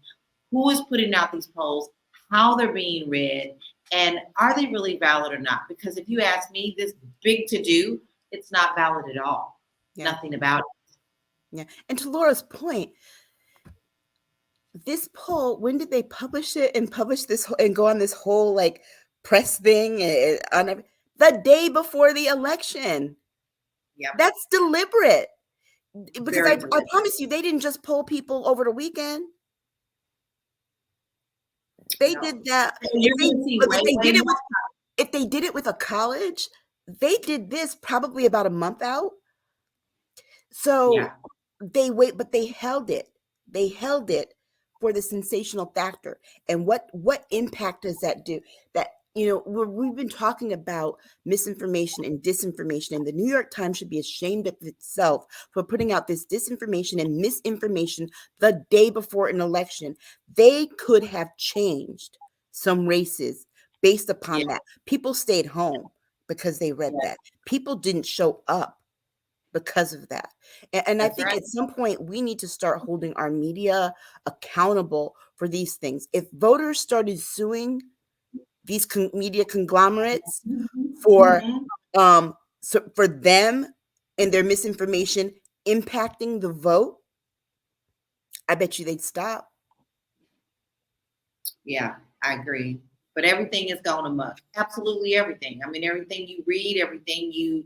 who is putting out these polls, how they're being read, and are they really valid or not? Because if you ask me, this big to do, it's not valid at all. Yeah. Nothing about it. Yeah. And to Laura's point, this poll, when did they publish it and publish this and go on this whole like press thing on the day before the election? Yeah, that's deliberate. Because I promise you, they didn't just poll people over the weekend. They did that. If they did it with a college, they did this probably about a month out. So they held it. They held it for the sensational factor. And what impact does that do? That, we've been talking about misinformation and disinformation, and the New York Times should be ashamed of itself for putting out this disinformation and misinformation the day before an election. They could have changed some races based upon that. People stayed home because they read that. People didn't show up because of that. And I think at some point we need to start holding our media accountable for these things. If voters started suing these media conglomerates for them and their misinformation impacting the vote, I bet you they'd stop. Yeah, I agree. But everything is gone amok. Absolutely everything. I mean, everything you read, everything you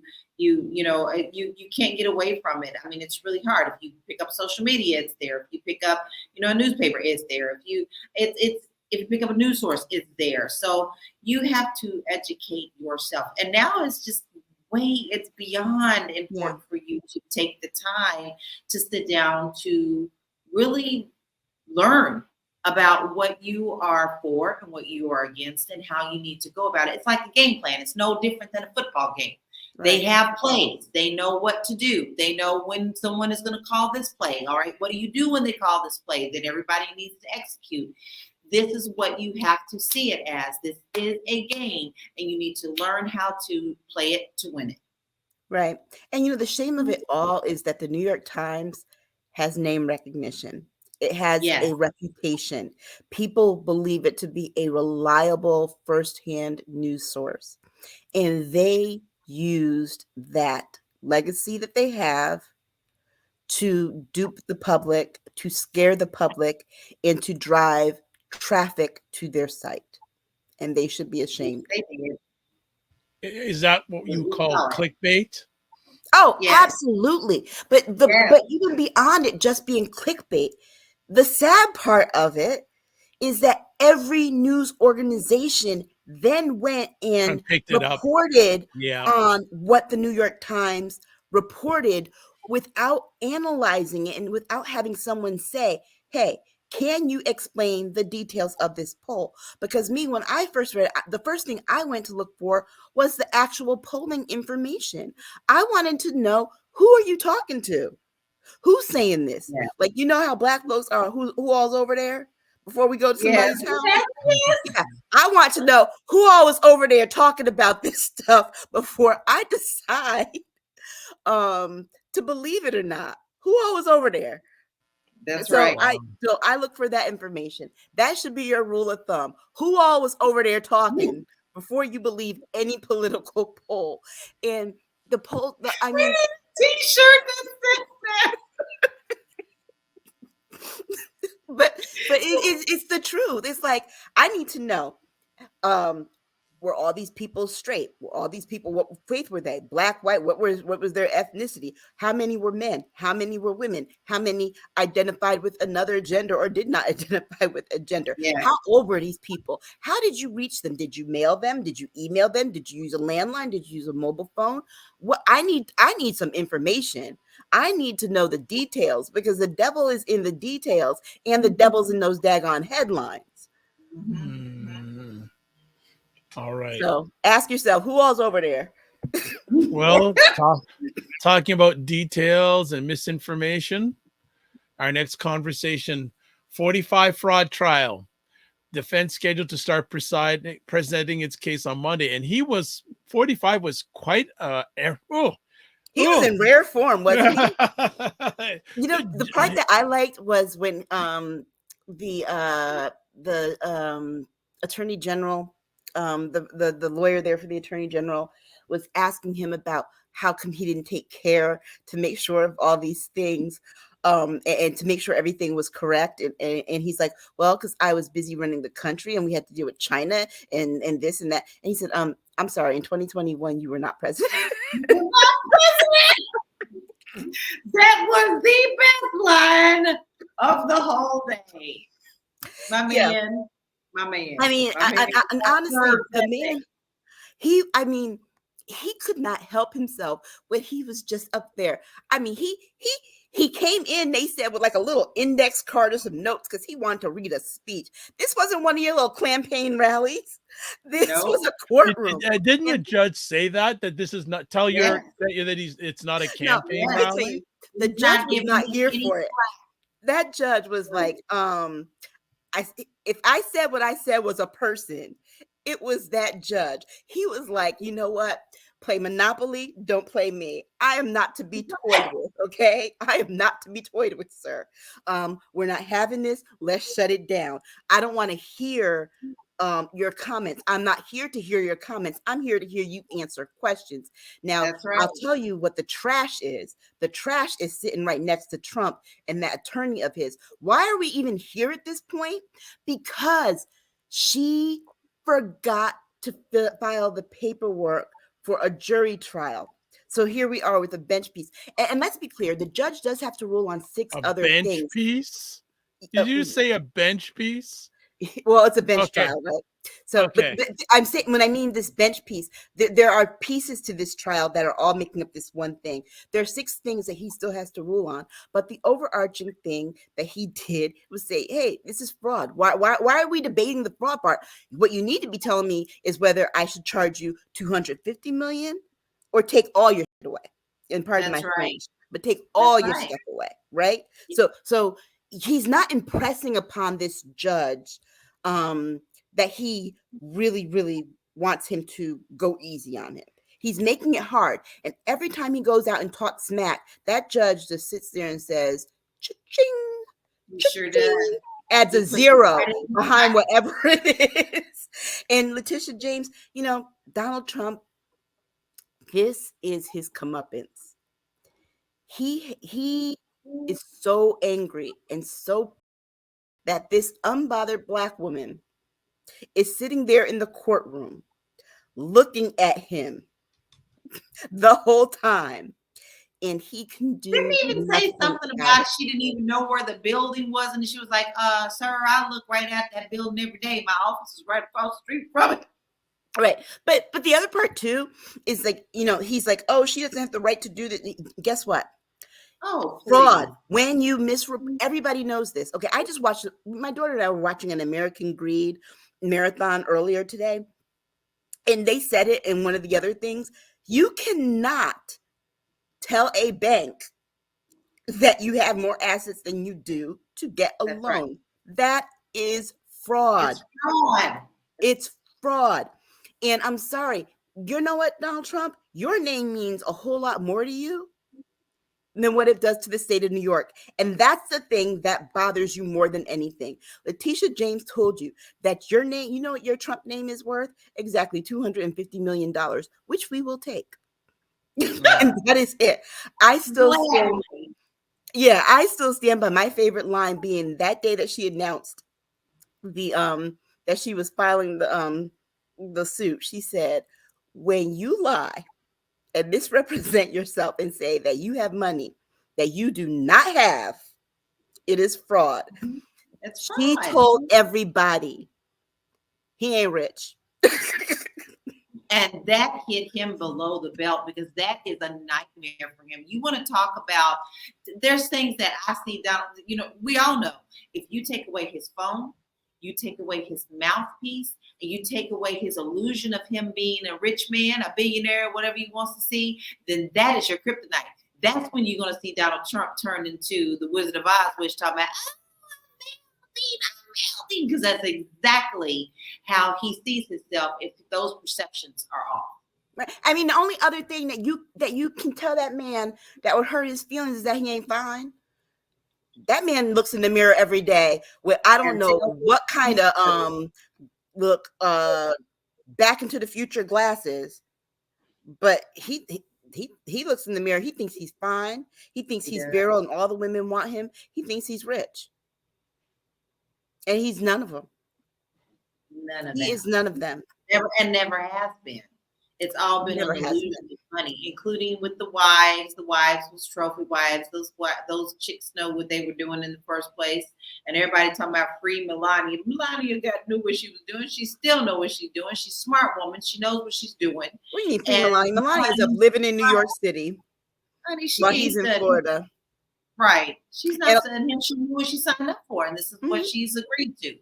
can't get away from it. I mean, it's really hard. If you pick up social media, it's there. If you pick up, a newspaper, it's there. If you pick up a news source, it's there. So you have to educate yourself. And now it's beyond important for you to take the time to sit down to really learn about what you are for and what you are against and how you need to go about it. It's like a game plan. It's no different than a football game. Right. They have plays. They know what to do. They know when someone is going to call this play. All right, what do you do when they call this play? Then everybody needs to execute. This is what you have to see it as. This is a game, and you need to learn how to play it to win it. Right. And, the shame of it all is that the New York Times has name recognition. It has a reputation. People believe it to be a reliable firsthand news source. And they used that legacy that they have to dupe the public, to scare the public, and to drive traffic to their site. And they should be ashamed. Is that what you call clickbait? Oh, absolutely. But even beyond it just being clickbait, the sad part of it is that every news organization then went and reported on what the New York Times reported without analyzing it and without having someone say, hey, can you explain the details of this poll? Because when I first read it, the first thing I went to look for was the actual polling information. I wanted to know, who are you talking to? Who's saying this? Yeah. Like, you know how black folks are, who all's over there before we go to somebody's house? Yeah. I want to know who all was over there talking about this stuff before I decide to believe it or not. Who all was over there? That's right. So I look for that information. That should be your rule of thumb. Who all was over there talking before you believe any political poll? And the poll, I mean, T-shirt that but it's the truth. It's like, I need to know, were all these people straight? Were all these people, what faith were they? Black, white? What was their ethnicity? How many were men? How many were women? How many identified with another gender or did not identify with a gender? Yeah. How old were these people? How did you reach them? Did you mail them? Did you email them? Did you use a landline? Did you use a mobile phone? What I need some information. I need to know the details, because the devil is in the details, and the devil's in those daggone headlines. All right. So ask yourself, who all's over there? Well, talking about details and misinformation, our next conversation, 45 fraud trial. Defense scheduled to start presenting its case on Monday. And 45 was quite he was in rare form, wasn't he? You know, the part that I liked was when the attorney general, the lawyer there for the attorney general, was asking him about how come he didn't take care to make sure of all these things, and to make sure everything was correct. And he's like, well, because I was busy running the country and we had to deal with China and this and that. And he said, I'm sorry, in 2021, you were not president. That was the best line of the whole day. My man. I mean, and honestly, the man, he could not help himself when he was just up there. I mean, he came in, they said, with like a little index card or some notes because he wanted to read a speech. This wasn't one of your little campaign rallies. This was a courtroom. Didn't the judge say that this is not it's not a campaign rally? The judge was not here for it. That judge was like, if I said what I said was a person, it was that judge. He was like, you know what? Play Monopoly, don't play me. I am not to be toyed with, okay? I am not to be toyed with, sir. We're not having this. Let's shut it down. I don't want to hear your comments. I'm not here to hear your comments. I'm here to hear you answer questions. Now, I'll tell you what the trash is. The trash is sitting right next to Trump and that attorney of his. Why are we even here at this point? Because she forgot to file the paperwork for a jury trial. So here we are with a bench piece. And let's be clear, the judge does have to rule on six other things. A bench piece? Did you say a bench piece? Well, it's a bench trial, right? So, but I'm saying, when I mean this bench piece, there are pieces to this trial that are all making up this one thing. There are 6 things that he still has to rule on, but the overarching thing that he did was say, "Hey, this is fraud. Why are we debating the fraud part? What you need to be telling me is whether I should charge you $250 million or take all your shit away." And pardon my French, but take all your stuff away, right? So he's not impressing upon this judge that he really, really wants him to go easy on him. He's making it hard. And every time he goes out and talks smack, that judge just sits there and says, cha-ching, sure does. Adds a 0 behind whatever it is. And Letitia James, Donald Trump, this is his comeuppance. He is so angry and so that this unbothered Black woman is sitting there in the courtroom looking at him the whole time, and he can do. Didn't even say something about she didn't even know where the building was, and she was like, "Sir, I look right at that building every day. My office is right across the street from it." Right, but the other part too is like, he's like, "Oh, she doesn't have the right to do that." Guess what? Oh, fraud. When you everybody knows this. Okay, I just watched, my daughter and I were watching an American Greed marathon earlier today, and they said it in one of the other things. You cannot tell a bank that you have more assets than you do to get a That's loan. right. That is fraud. It's fraud. It's fraud. And I'm sorry, you know what, Donald Trump? Your name means a whole lot more to you than what it does to the state of New York. And that's the thing that bothers you more than anything. Letitia James told you that your name, you know what your Trump name is worth? Exactly $250 million, which we will take. And that is it. I still stand by my favorite line being that day that she announced that she was filing the suit. She said, when you lie and misrepresent yourself and say that you have money that you do not have, it is fraud. It's She fraud. told everybody he ain't rich. And that hit him below the belt because that is a nightmare for him. You want to talk about, there's things that I see down, we all know if you take away his phone, you take away his mouthpiece, and you take away his illusion of him being a rich man, a billionaire, whatever he wants to see, then that is your kryptonite. That's when you're going to see Donald Trump turn into the Wizard of Oz, which talking about, because that's exactly how he sees himself if those perceptions are off. Right. I mean, the only other thing that you can tell that man that would hurt his feelings is that he ain't fine. That man looks in the mirror every day with I don't know what kind of Back into the Future glasses, but he looks in the mirror. He thinks he's fine. He thinks he's virile and all the women want him. He thinks he's rich. And he's none of them. He is none of them. Never has been. It's all been an illusion of money, including with the wives was trophy wives. Those chicks know what they were doing in the first place. And everybody talking about free Melania. Melania knew what she was doing. She still knows what she's doing. She's a smart woman. She knows what she's doing. What do you mean free Melania? Melania's up living in New York City. Honey, while he's in Florida. Right. She's not saying him. She knew what she signed up for. And this is what she's agreed to.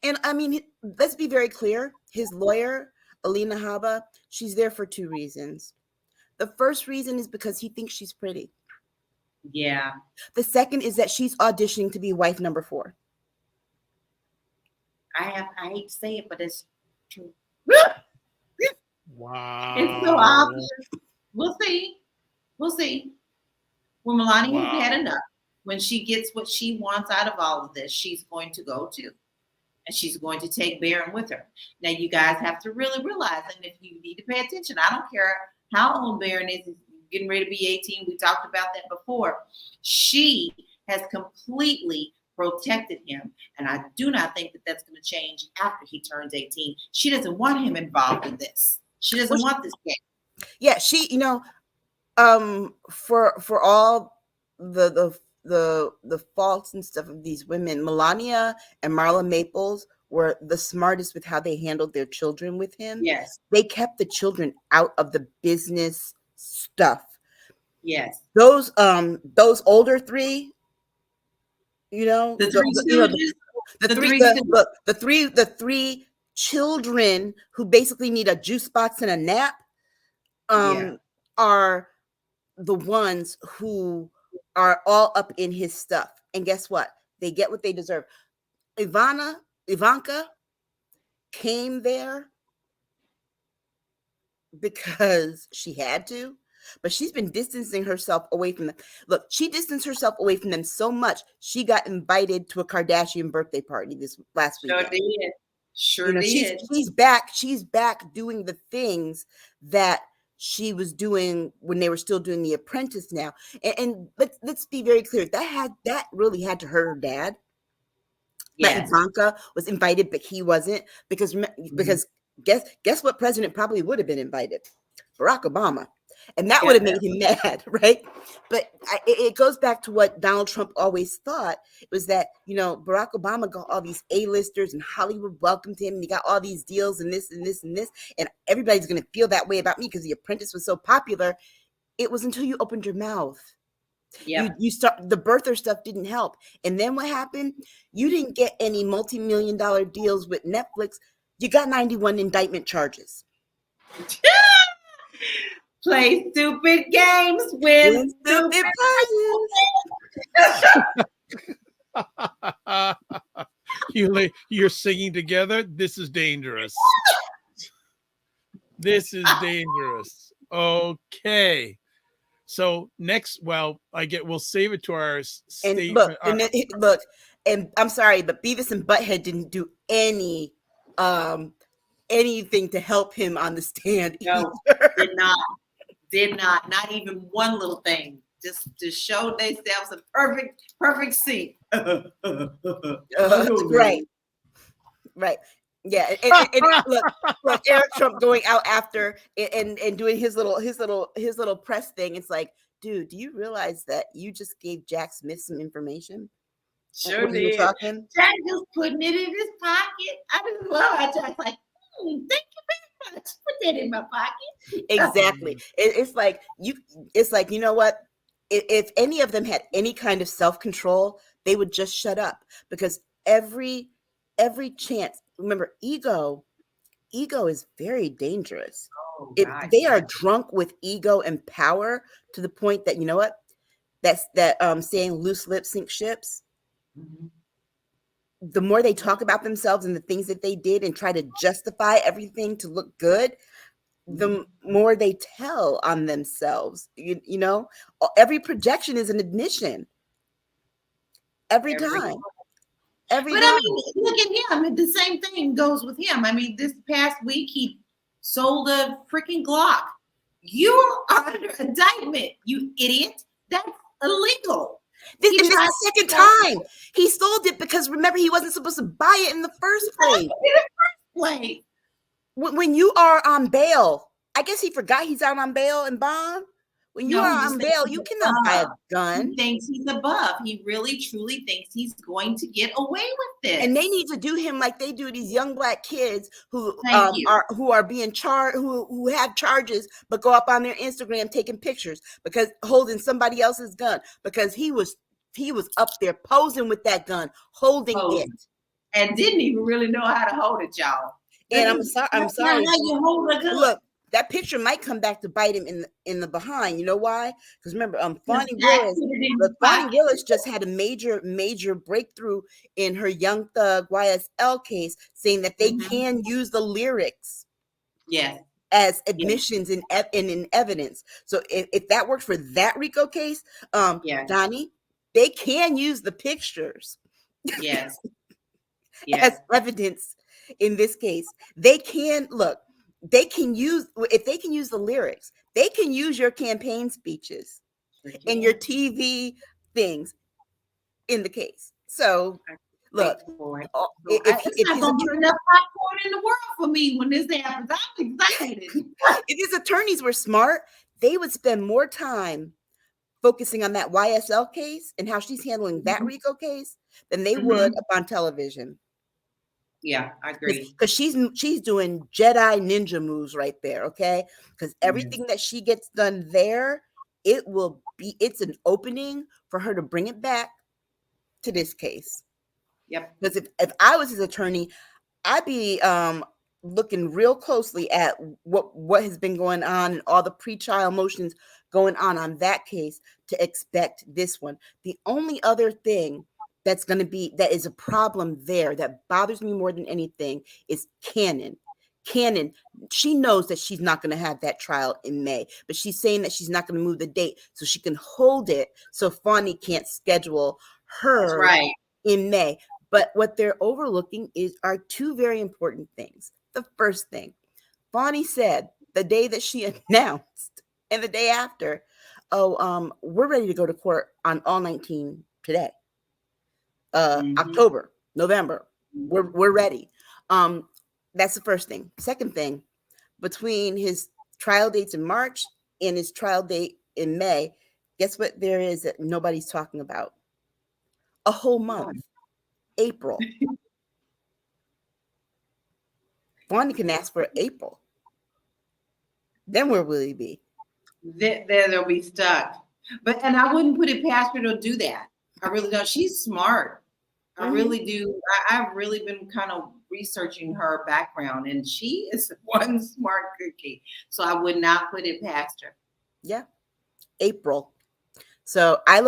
And I mean, let's be very clear. His lawyer, Alina Habba, she's there for two reasons. The first reason is because he thinks she's pretty. Yeah. The second is that she's auditioning to be wife number 4. I hate to say it, but it's true. Wow. It's so obvious. We'll see. When Melania has had enough, when she gets what she wants out of all of this, she's going to go too. And she's going to take Barron with her. Now, you guys have to really realize, and if you need to pay attention, I don't care how old Barron is, he's getting ready to be 18. We talked about that before. She has completely protected him. And I do not think that that's going to change after he turns 18. She doesn't want him involved in this. She doesn't want this game. Yeah, she, for all the faults and stuff of these women, Melania and Marla Maples were the smartest with how they handled their children with him. Yes. They kept the children out of the business stuff. Yes. Those older three, the three children who basically need a juice box and a nap are the ones who are all up in his stuff. And guess what? They get what they deserve. Ivanka came there because she had to, but she's been distancing herself away from them. Look, she distanced herself away from them so much, she got invited to a Kardashian birthday party this last weekend. Sure did. She's back doing the things that she was doing when they were still doing The Apprentice now. And let's be very clear. That really had to hurt her dad. Yes. Ivanka was invited, but he wasn't because guess what president probably would have been invited? Barack Obama. And that would have made him mad, right? But it goes back to what Donald Trump always thought. It was that, Barack Obama got all these A-listers and Hollywood welcomed him and he got all these deals and this and this and this. And everybody's going to feel that way about me because The Apprentice was so popular. It was until you opened your mouth. Yeah. You start, the birther stuff didn't help. And then what happened? You didn't get any multi-million-dollar deals with Netflix. You got 91 indictment charges. Play stupid games, win stupid prizes. You're singing together. This is dangerous. This is dangerous. Okay. So next, we'll save it to our And statement. look, and I'm sorry, but Beavis and Butthead didn't do anything to help him on the stand. No, did not even one little thing. Just to show themselves a perfect seat. Right. Yeah, and look, Eric Trump going out after and doing his little press thing. It's like, dude, do you realize that you just gave Jack Smith some information? Sure did. Jack just putting it in his pocket. I just love how Jack's like, thank you very much. Put that in my pocket. Exactly. It's like you know what? If any of them had any kind of self-control, they would just shut up, because every chance. Remember, ego is very dangerous. If they are drunk with ego and power to the point that, you know what, that saying loose lips sink ships. Mm-hmm. The more they talk about themselves and the things that they did and try to justify everything to look good, the more they tell on themselves. You know, every projection is an admission. Every time. I mean, look at him. The same thing goes with him. I mean, this past week he sold a freaking Glock. You are under indictment, you idiot. That's illegal. This is the second time he sold it, because remember, he wasn't supposed to buy it in the first place. When you are on bail, I guess he forgot he's out on bail and bond. When you are on bail, you cannot buy a gun. He thinks he's above. He really, truly thinks he's going to get away with this. And they need to do him like they do these young black kids who are being charged, who have charges, but go up on their Instagram taking pictures because holding somebody else's gun, because he was up there posing with that gun, holding it, and didn't even really know how to hold it, y'all. And I'm sorry. How you hold a gun. Look, that picture might come back to bite him in the behind. You know why? Because remember, Fonnie Willis just had a major breakthrough in her Young Thug YSL case, saying that they can use the lyrics, as admissions in evidence. So if that works for that RICO case, Donnie, they can use the pictures, as evidence in this case. They can look. They can use, if they can use the lyrics, they can use your campaign speeches and your TV things in the case. So look, it's not going to be enough popcorn in the world for me when this happens. I'm excited. If his attorneys were smart, they would spend more time focusing on that YSL case and how she's handling that RICO case than they would up on television. Yeah, I agree. Because she's doing Jedi ninja moves right there, okay? Because everything that she gets done there, it's an opening for her to bring it back to this case. Yep. Because if I was his attorney, I'd be looking real closely at what has been going on and all the pre-trial motions going on that case to expect this one. The only other thing that is a problem there that bothers me more than anything is Cannon. She knows that she's not going to have that trial in May, but she's saying that she's not going to move the date so she can hold it so Fonnie can't schedule her in May. But what they're overlooking are two very important things. The first thing, Fonnie said the day that she announced and the day after, we're ready to go to court on all 19 today. October, November, we're ready. That's the first thing. Second thing, between his trial dates in March and his trial date in May, guess what there is that nobody's talking about? A whole month, April. Fonnie can ask for April. Then where will he be? Then they'll be stuck. And I wouldn't put it past her to do that. I really don't. She's smart. I really do. I've really been kind of researching her background, and she is one smart cookie. So I would not put it past her. Yeah, April. So I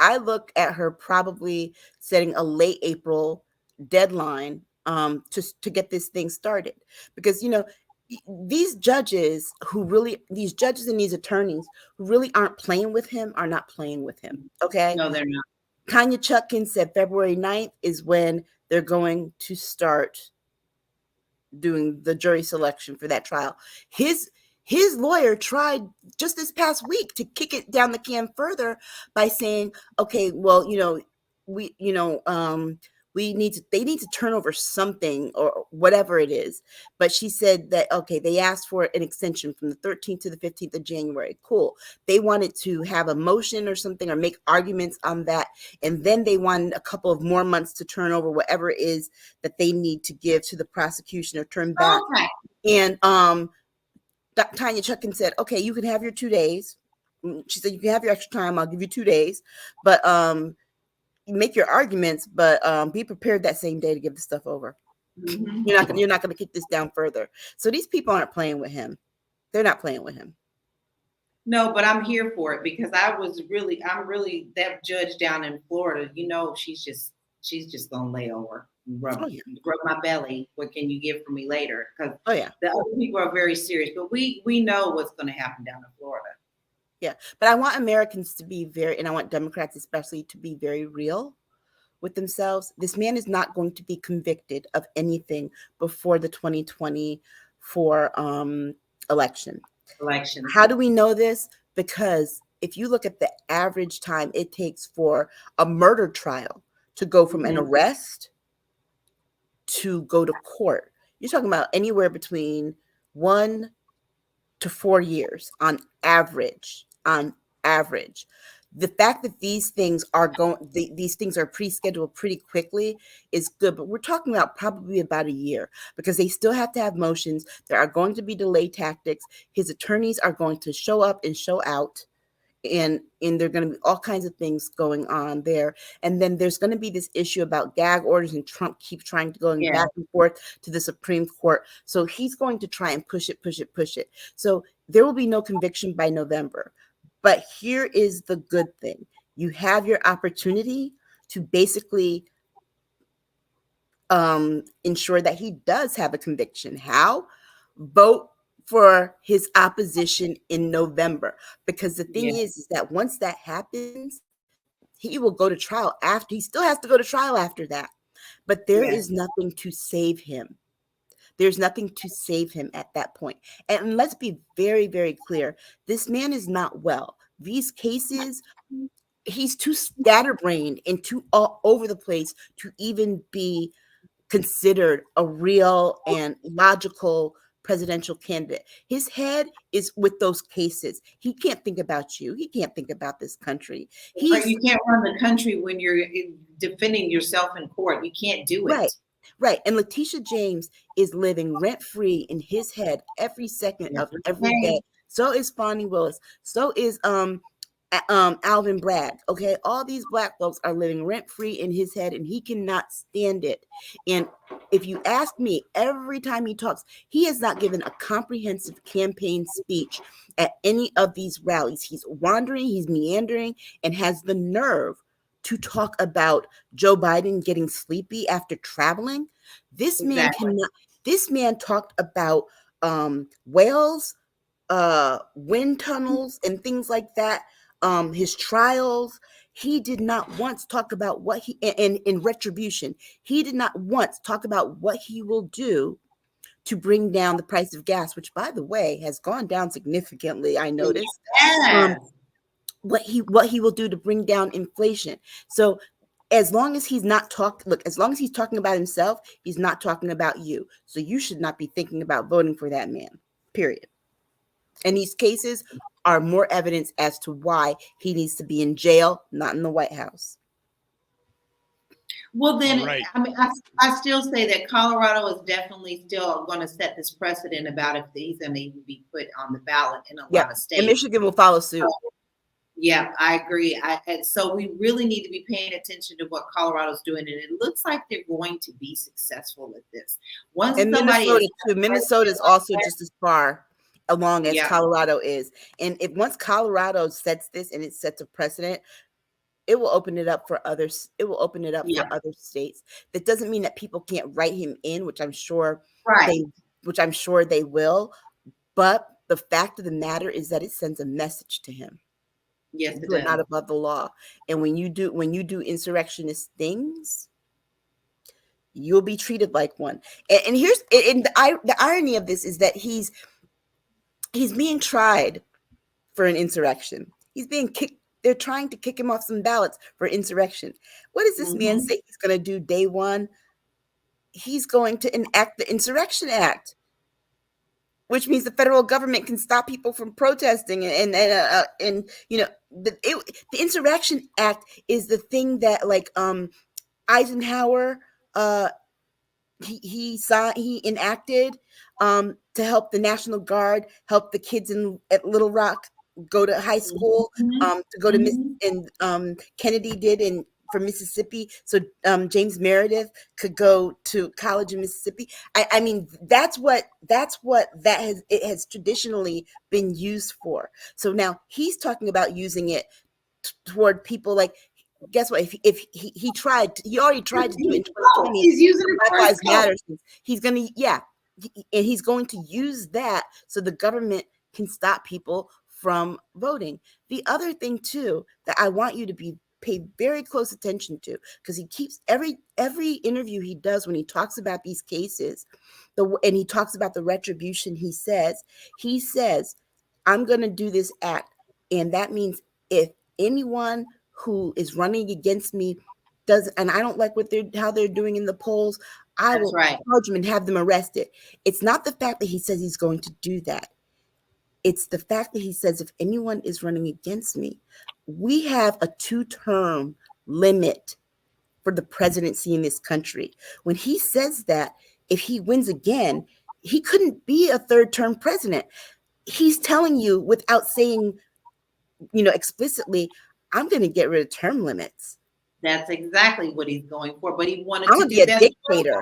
I look at her probably setting a late April deadline to get this thing started, because these judges and these attorneys who really aren't playing with him are not playing with him. Okay. No, they're not. Tanya Chutkin said February 9th is when they're going to start doing the jury selection for that trial. His lawyer tried just this past week to kick it down the can further by saying, okay, well, they need to turn over something or whatever it is. But she said that, okay, they asked for an extension from the 13th to the 15th of January. Cool. They wanted to have a motion or something or make arguments on that. And then they wanted a couple of more months to turn over whatever it is that they need to give to the prosecution or turn back. Okay. And Tanya Chutkin said, okay, you can have your 2 days. She said, you can have your extra time. I'll give you 2 days. But make your arguments, but be prepared that same day to give the stuff over. Mm-hmm. You're not going to kick this down further. So these people aren't playing with him. They're not playing with him. No, but I'm here for it because I'm really that judge down in Florida. She's just gonna lay over, rub my belly. What can you give for me later? Because the other people are very serious, but we know what's going to happen down in Florida. Yeah, but I want Americans to be and I want Democrats especially to be very real with themselves. This man is not going to be convicted of anything before the 2024 election. How do we know this? Because if you look at the average time it takes for a murder trial to go from an arrest to go to court, you're talking about anywhere between 1 to 4 years on average. The fact that these things are pre-scheduled pretty quickly is good, but we're talking about probably about a year because they still have to have motions. There are going to be delay tactics. His attorneys are going to show up and show out, and there are going to be all kinds of things going on there. And then there's going to be this issue about gag orders, and Trump keeps trying to go back and forth to the Supreme Court. So he's going to try and push it. So there will be no conviction by November. But here is the good thing. You have your opportunity to basically ensure that he does have a conviction. How? Vote for his opposition in November. Because the thing is that once that happens, he will go to trial after. He still has to go to trial after that. But there is nothing to save him. There's nothing to save him at that point. And let's be very, very clear. This man is not well. These cases, he's too scatterbrained and too all over the place to even be considered a real and logical presidential candidate. His head is with those cases. He can't think about you. He can't think about this country. You can't run the country when you're defending yourself in court. You can't do it. Right. And Letitia James is living rent-free in his head every second of every day. So is Fonnie Willis. So is Alvin Bragg. Okay. All these Black folks are living rent-free in his head, and he cannot stand it. And if you ask me, every time he talks, he has not given a comprehensive campaign speech at any of these rallies. He's wandering, he's meandering, and has the nerve to talk about Joe Biden getting sleepy after traveling. This man cannot. This man talked about whales, wind tunnels, and things like that. His trials. He did not once talk about what he and in retribution. He did not once talk about what he will do to bring down the price of gas, which, by the way, has gone down significantly. I noticed. What he will do to bring down inflation. So as long as he's not as long as he's talking about himself, he's not talking about you. So you should not be thinking about voting for that man, period. And these cases are more evidence as to why he needs to be in jail, not in the White House. Well, then, I mean, I still say that Colorado is definitely still going to set this precedent about if he's going to even be put on the ballot in a lot of states. And Michigan will follow suit. Yeah, I agree. So we really need to be paying attention to what Colorado's doing, and it looks like they're going to be successful at this. Minnesota is also just as far along as Colorado is, and once Colorado sets this and it sets a precedent, it will open it up for others. It will open it up Yeah. for other states. That doesn't mean that people can't write him in, which I'm sure Right. they will. But the fact of the matter is that it sends a message to him. Yes, it You're does. not above the law. And when you do insurrectionist things, you'll be treated like one. And here's the irony of this is that he's being tried for an insurrection. He's being kicked. They're trying to kick him off some ballots for insurrection. What does this man say he's going to do day one? He's going to enact the Insurrection Act, which means the federal government can stop people from protesting. And you know, the Insurrection Act is the thing that like Eisenhower he enacted to help the National Guard help the kids at Little Rock go to high school, to go to and Kennedy did for Mississippi, so James Meredith could go to college in Mississippi. I mean, that's what it has traditionally been used for. So now he's talking about using it toward people like. Guess what? If he already tried to do it in 2020. He's using it Black for Lives his Matter. He's gonna, and he's going to use that so the government can stop people from voting. The other thing too that I want you to pay very close attention to, because he keeps every interview he does when he talks about these cases, and he talks about the retribution. He says, I'm going to do this act, and that means if anyone who is running against me does, and I don't like how they're doing in the polls, I will charge them and have them arrested. It's not the fact that he says he's going to do that. It's the fact that he says if anyone is running against me, we have a 2-term limit for the presidency in this country. When he says that, if he wins again, he couldn't be a 3rd-term president. He's telling you without saying, explicitly, I'm going to get rid of term limits. That's exactly what he's going for. But he wanted to be a dictator.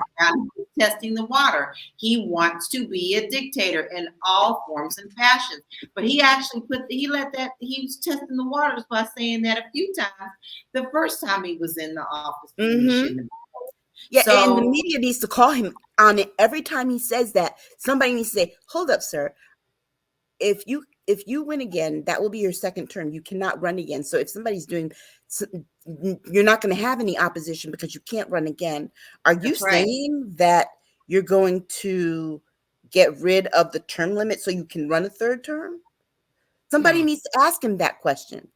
Testing the water. He wants to be a dictator in all forms and fashions. But he actually he was testing the waters by saying that a few times. The first time he was in the office. Yeah, so, and the media needs to call him on it every time he says that. Somebody needs to say, "Hold up, sir. If you win again, that will be your 2nd term. You cannot run again. So if somebody's doing, you're not going to have any opposition because you can't run again. Are you saying that you're going to get rid of the term limit so you can run a 3rd term?" Somebody needs to ask him that question.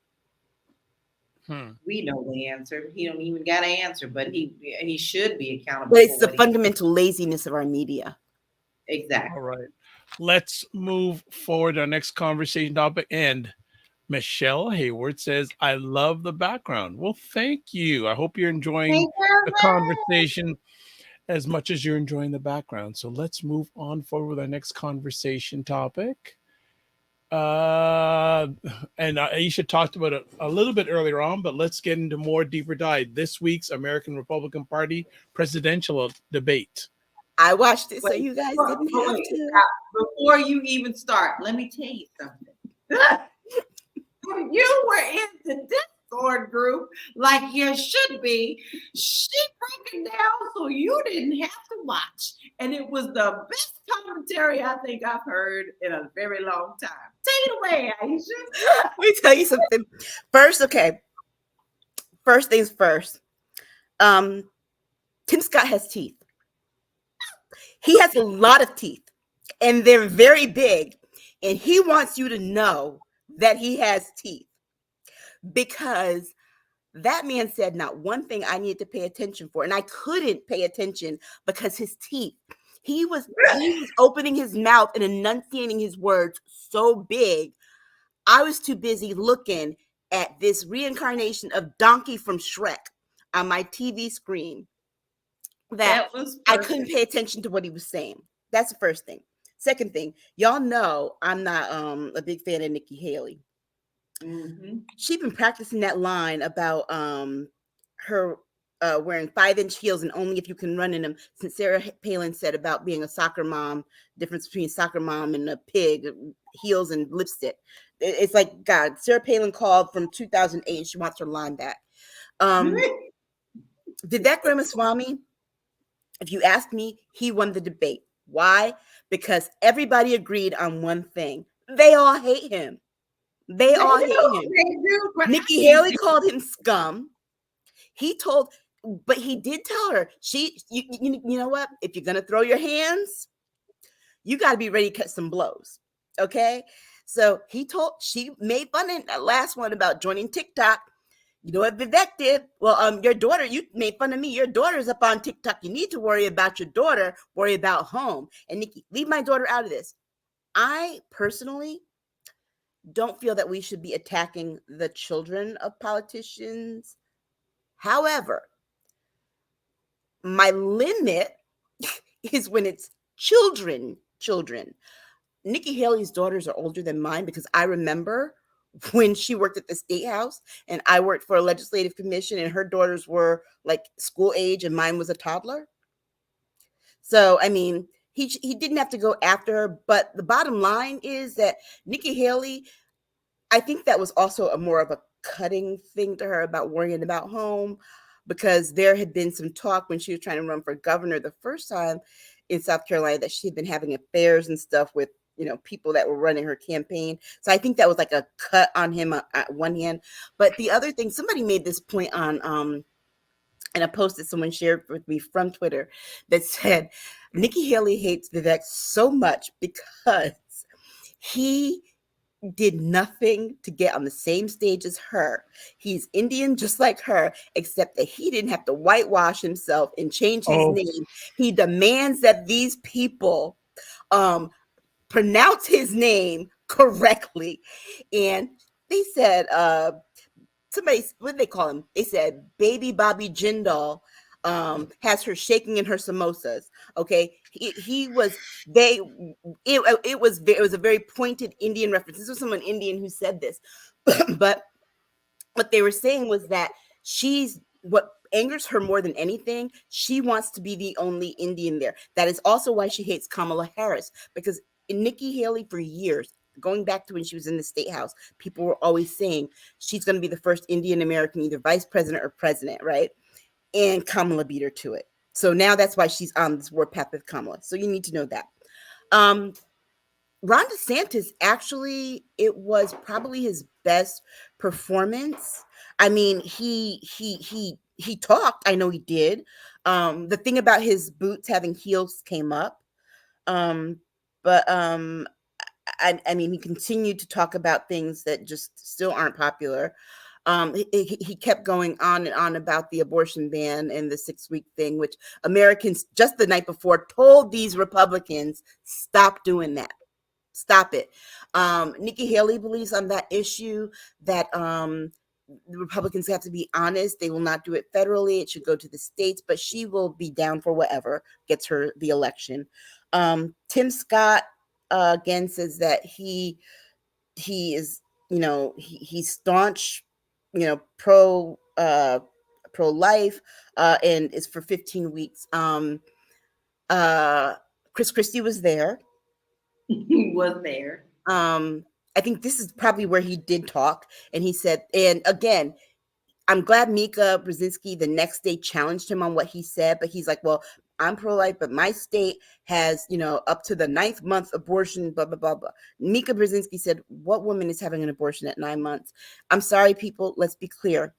We know the answer. He don't even got an answer, but he should be accountable. But it's the fundamental laziness of our media. Exactly. All right. Let's move forward to our next conversation topic. And Michelle Hayward says, I love the background. Well, thank you. I hope you're enjoying the conversation as much as you're enjoying the background. So let's move on forward with our next conversation topic. And Aisha talked about it a little bit earlier on, but let's get into more deeper dive. This week's American Republican Party presidential debate. I watched it, so you guys didn't have to. Before you even start, let me tell you something. You were in the Discord group like you should be. She broke it down so you didn't have to watch. And it was the best commentary I think I've heard in a very long time. Take it away, Aisha. Let me tell you something. First things first. Tim Scott has teeth. He has a lot of teeth, and they're very big, and he wants you to know that he has teeth, because that man said not one thing I needed to pay attention for, and I couldn't pay attention because his teeth. He was opening his mouth and enunciating his words so big, I was too busy looking at this reincarnation of Donkey from Shrek on my TV screen that I couldn't pay attention to what he was saying. That's the first thing. Second thing, y'all know I'm not a big fan of Nikki Haley. She's been practicing that line about her wearing 5-inch heels and only if you can run in them, since Sarah Palin said about being a soccer mom, difference between a soccer mom and a pig, heels and lipstick. It's like, God, Sarah Palin called from 2008. She wants her line back. Vivek Ramaswamy, if you ask me, he won the debate. Why? Because everybody agreed on one thing. They all hate him. They all hate him. They do. Nikki Haley called him scum. But he did tell her, you know what? If you're going to throw your hands, you got to be ready to cut some blows. Okay? So she made fun in that last one about joining TikTok. You know what Vivek did? Well, your daughter, you made fun of me. Your daughter's up on TikTok. You need to worry about your daughter, worry about home. And Nikki, leave my daughter out of this. I personally don't feel that we should be attacking the children of politicians. However, my limit is when it's children. Nikki Haley's daughters are older than mine because I remember when she worked at the State House and I worked for a legislative commission and her daughters were like school age and mine was a toddler. So, I mean, he didn't have to go after her, but the bottom line is that Nikki Haley, I think that was also more of a cutting thing to her about worrying about home, because there had been some talk when she was trying to run for governor the first time in South Carolina that she'd been having affairs and stuff with, people that were running her campaign. So I think that was like a cut on him at one hand. But the other thing, somebody made this point on, and a post that someone shared with me from Twitter that said, Nikki Haley hates Vivek so much because he did nothing to get on the same stage as her. He's Indian just like her, except that he didn't have to whitewash himself and change his name. He demands that these people pronounce his name correctly. And they said, what did they call him? They said baby Bobby Jindal has her shaking in her samosas. Okay. It was a very pointed Indian reference. This was someone Indian who said this, but what they were saying was that what angers her more than anything, she wants to be the only Indian there. That is also why she hates Kamala Harris, because Nikki Haley for years, going back to when she was in the State House, people were always saying she's going to be the first Indian American, either vice president or president, right? And Kamala beat her to it. So now that's why she's on this warpath with Kamala. So you need to know that. Ron DeSantis, actually, it was probably his best performance. I mean, he talked. I know he did. The thing about his boots having heels came up. I mean, he continued to talk about things that just still aren't popular. He kept going on and on about the abortion ban and the 6-week thing, which Americans just the night before told these Republicans, stop doing that. Stop it. Nikki Haley believes on that issue that the Republicans have to be honest. They will not do it federally. It should go to the states, but she will be down for whatever gets her the election. Tim Scott again says that he is, he's staunch, pro-life, and is for 15 weeks. Chris Christie was there. He was there. I think this is probably where he did talk, and he said, and again, I'm glad Mika Brzezinski the next day challenged him on what he said, but he's like, well, I'm pro-life, but my state has, up to the 9th month abortion, blah, blah, blah, blah. Mika Brzezinski said, what woman is having an abortion at 9 months? I'm sorry, people, let's be clear.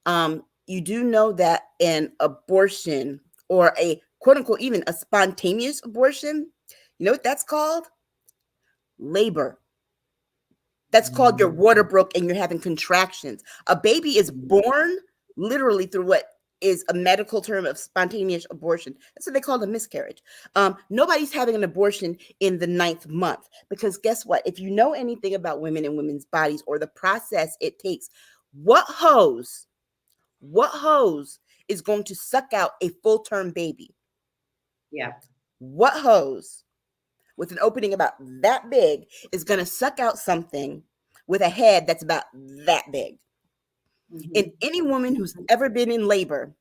You do know that an abortion, or a quote unquote, even a spontaneous abortion, you know what that's called? Labor. That's called your water broke and you're having contractions. A baby is born literally through what is a medical term of spontaneous abortion. That's what they call a miscarriage. Nobody's having an abortion in the 9th month, because guess what? If you know anything about women and women's bodies or the process it takes, what hose is going to suck out a full-term baby? Yeah. What hose with an opening about that big is going to suck out something with a head that's about that big? Mm-hmm. And any woman who's ever been in labor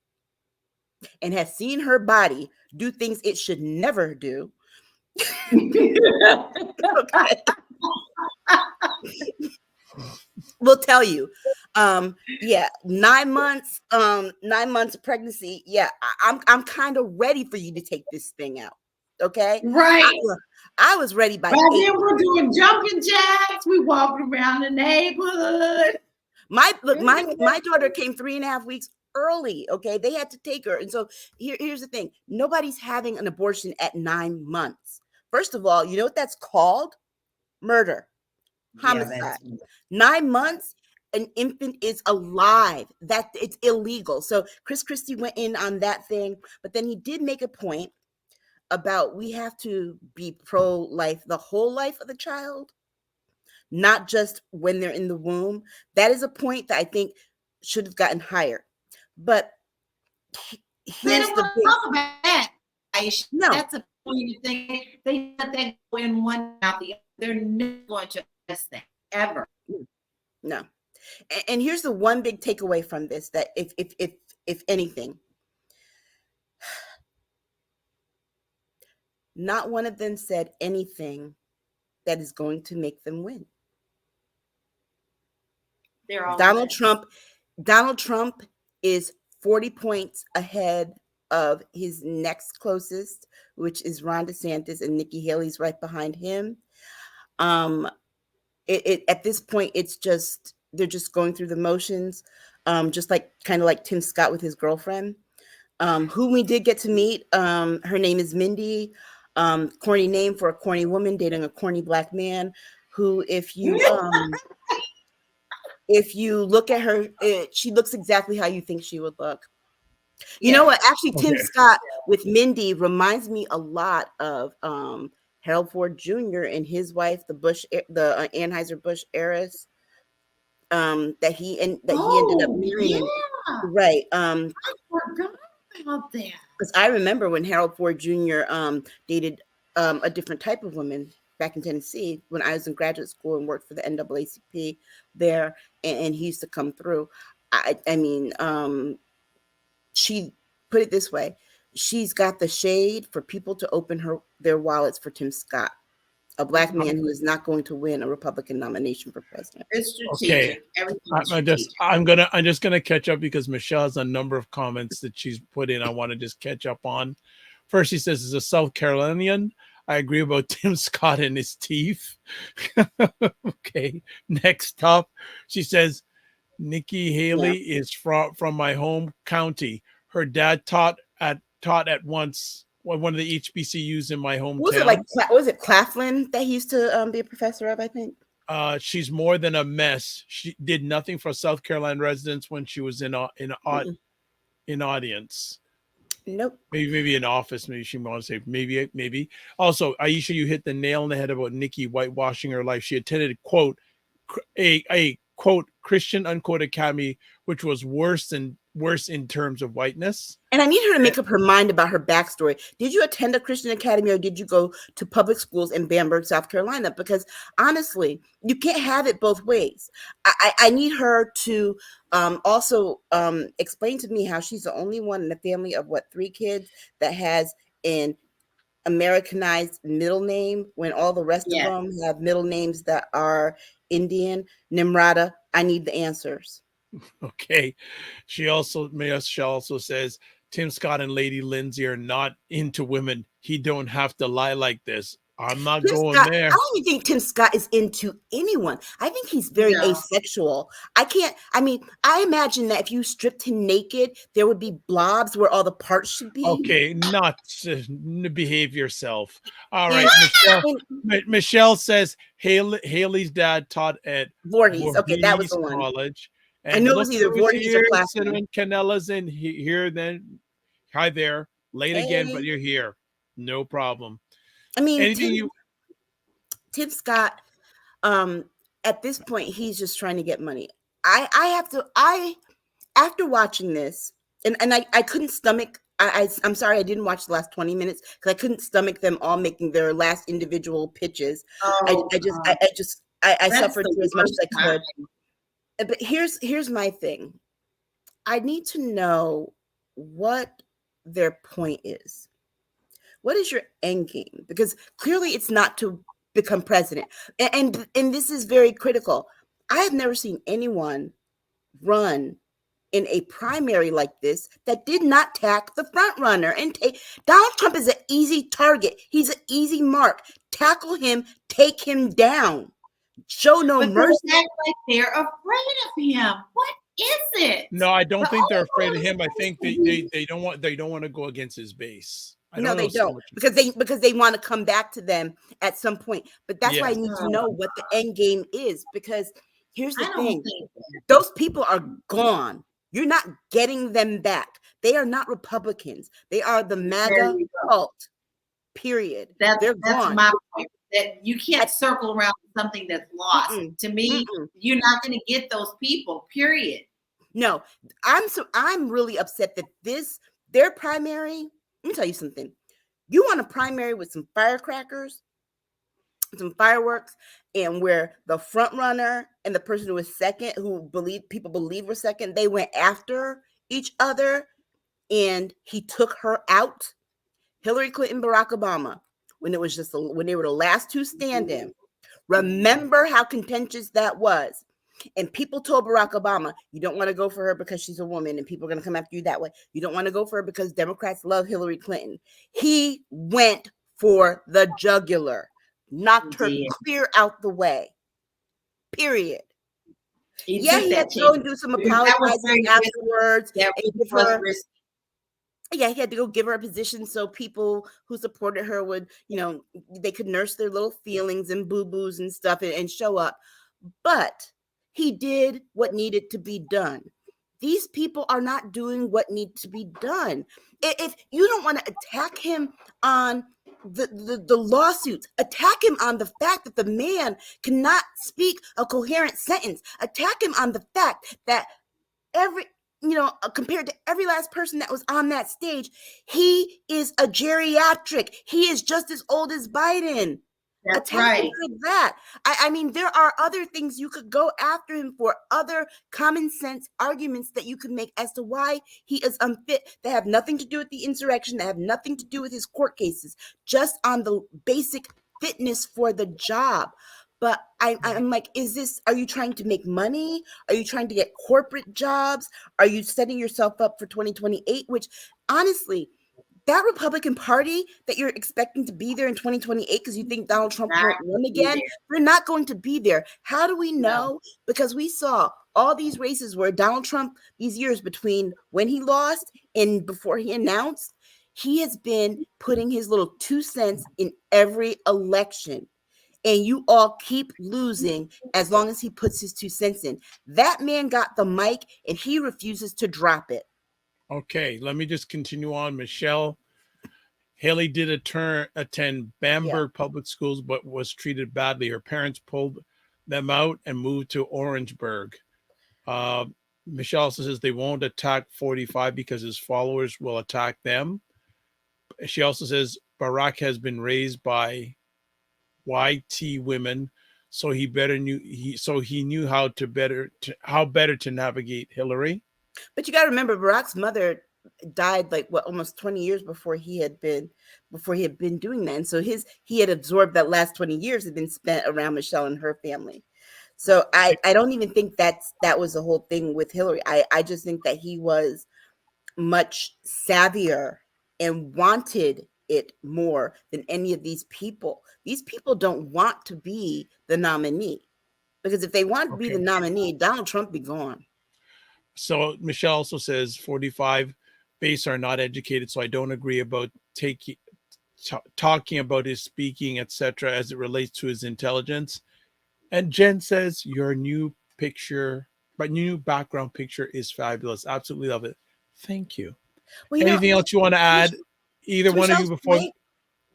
and has seen her body do things it should never do, okay, will tell you. Yeah, 9 months, 9 months of pregnancy. Yeah, I'm kind of ready for you to take this thing out. Okay. Right. I was ready by But 8. then we're doing jumping jacks. We walking around the neighborhood. My daughter came 3.5 weeks early. Okay, they had to take her, and so here's the thing: nobody's having an abortion at 9 months. First of all, you know what that's called? Murder, homicide. 9 months, an infant is alive. That it's illegal. So Chris Christie went in on that thing, but then he did make a point about we have to be pro-life the whole life of the child, not just when they're in the womb. That is a point that I think should have gotten higher. But here's the thing. Talk about that, Aisha. No. That's a point of thing. They let that go in one out the other. They're never going to address that ever. No. And here's the one big takeaway from this: that if anything, not one of them said anything that is going to make them win. They're all Donald Trump is 40 points ahead of his next closest, which is Ron DeSantis, and Nikki Haley's right behind him. At this point, it's just they're just going through the motions, just like kind of like Tim Scott with his girlfriend, who we did get to meet. Her name is Mindy. Corny name for a corny woman dating a corny black man. Who, if you look at her, she looks exactly how you think she would look. You know what? Actually, Tim Scott with Mindy reminds me a lot of Harold Ford Jr. and his wife, the Anheuser-Busch heiress, that he ended up marrying. Yeah. Right. I forgot about that. Because I remember when Harold Ford Jr. Dated a different type of woman back in Tennessee when I was in graduate school and worked for the NAACP there, and he used to come through. I mean, she put it this way: she's got the shade for people to open their wallets for Tim Scott, a black man who is not going to win a Republican nomination for president. It's strategic. Okay. I'm just gonna catch up because Michelle has a number of comments that she's put in. I want to just catch up on. First, she says, as a South Carolinian, I agree about Tim Scott and his teeth. Okay. Next up, she says, Nikki Haley is from my home county. Her dad taught at one of the HBCUs in my hometown. Was it Claflin that he used to be a professor of, I think? She's more than a mess. She did nothing for South Carolina residents when she was in audience. Nope. Maybe in office. Maybe she wants to say maybe. Also, Aisha, you hit the nail on the head about Nikki whitewashing her life. She attended a quote Christian unquote academy, which was worse in terms of whiteness. And I need her to make up her mind about her backstory. Did you attend a Christian academy or did you go to public schools in Bamberg, South Carolina? Because honestly, you can't have it both ways. I need her to also explain to me how she's the only one in a family of 3 kids that has an Americanized middle name when all the rest of them have middle names that are Indian. Nimrata, I need the answers. Okay. Michelle also says, Tim Scott and Lady Lindsay are not into women. He don't have to lie like this. I'm not going there. I don't even think Tim Scott is into anyone. I think he's very asexual. I imagine that if you stripped him naked, there would be blobs where all the parts should be. Okay, not behave yourself. All right, Michelle says Haley's dad taught at Voorhees. Okay, that was the one. College. And I know it was either Voorhees or Claflin. Cinnamon Canella's in here. Then, hi there. Late again, but you're here. No problem. I mean, Tim Scott, at this point, he's just trying to get money. After watching this, and I couldn't stomach, I'm sorry, I didn't watch the last 20 minutes because I couldn't stomach them all making their last individual pitches. I suffered through as much as I could. But here's my thing. I need to know what their point is. What is your end game? Because clearly it's not to become president. And this is very critical. I have never seen anyone run in a primary like this that did not tack the front runner and take. Donald Trump is an easy target. He's an easy mark. Tackle him, take him down. Show no mercy. They act like they're afraid of him. What is it? No, I don't think they're afraid of him. I think they don't want to go against his base. No, they don't, because they want to come back to them at some point. But that's why I need to know what the end game is, because here's the thing. Those people are gone. You're not getting them back. They are not Republicans. They are the MAGA cult, period. They're gone. That's my point. That you can't circle around something that's lost. To me, you're not going to get those people, period. No, I'm really upset that their primary. Let me tell you something. You want a primary with some firecrackers, some fireworks, and where the front runner and the person who was second, people believe were second, they went after each other, and he took her out. Hillary Clinton, Barack Obama, when they were the last two standing. Remember how contentious that was. And people told Barack Obama, you don't want to go for her because she's a woman and people are going to come after you that way. You don't want to go for her because Democrats love Hillary Clinton. He went for the jugular, knocked her clear out the way, period. He had to go and do some apologizing afterwards. He had to go give her a position so people who supported her would, they could nurse their little feelings and boo-boos and stuff and show up. But he did what needed to be done. These people are not doing what needs to be done. If you don't want to attack him on the lawsuits, attack him on the fact that the man cannot speak a coherent sentence. Attack him on the fact that compared to every last person that was on that stage, he is a geriatric. He is just as old as Biden. That's right. That. I mean, there are other things you could go after him for, other common sense arguments that you could make as to why he is unfit, that have nothing to do with the insurrection, that have nothing to do with his court cases, just on the basic fitness for the job. But I'm like, are you trying to make money? Are you trying to get corporate jobs? Are you setting yourself up for 2028? Which, honestly, that Republican Party that you're expecting to be there in 2028 because you think Donald Trump won't run again, they're not going to be there. How do we know? Because we saw all these races where Donald Trump, these years between when he lost and before he announced, he has been putting his little 2 cents in every election. And you all keep losing as long as he puts his 2 cents in. That man got the mic and he refuses to drop it. Okay, let me just continue on. Michelle, Haley did attend Bamberg Public Schools, but was treated badly. Her parents pulled them out and moved to Orangeburg. Michelle also says they won't attack 45 because his followers will attack them. She also says Barack has been raised by YT women, so he knew how better to navigate Hillary. But you got to remember, Barack's mother died almost 20 years before he had been doing that, and so he had absorbed that last 20 years had been spent around Michelle and her family. So I don't even think that was the whole thing with Hillary. I just think that he was much savvier and wanted it more than any of these people. These people don't want to be the nominee, because if they want to be the nominee, Donald Trump be gone. So Michelle also says 45 base are not educated, so I don't agree about talking about his speaking, etc., as it relates to his intelligence. And Jen says your new background picture is fabulous. Absolutely love it. Thank you. Well, anything else you want to add? Either one of you before.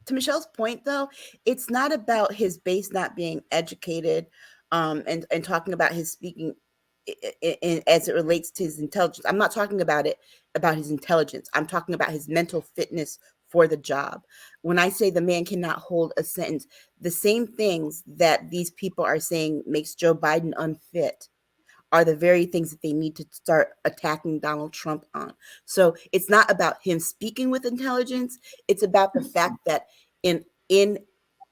To Michelle's point, though, it's not about his base not being educated, and talking about his speaking as it relates to his intelligence. I'm not talking about his intelligence. I'm talking about his mental fitness for the job. When I say the man cannot hold a sentence, the same things that these people are saying makes Joe Biden unfit are the very things that they need to start attacking Donald Trump on. So it's not about him speaking with intelligence. It's about the fact that in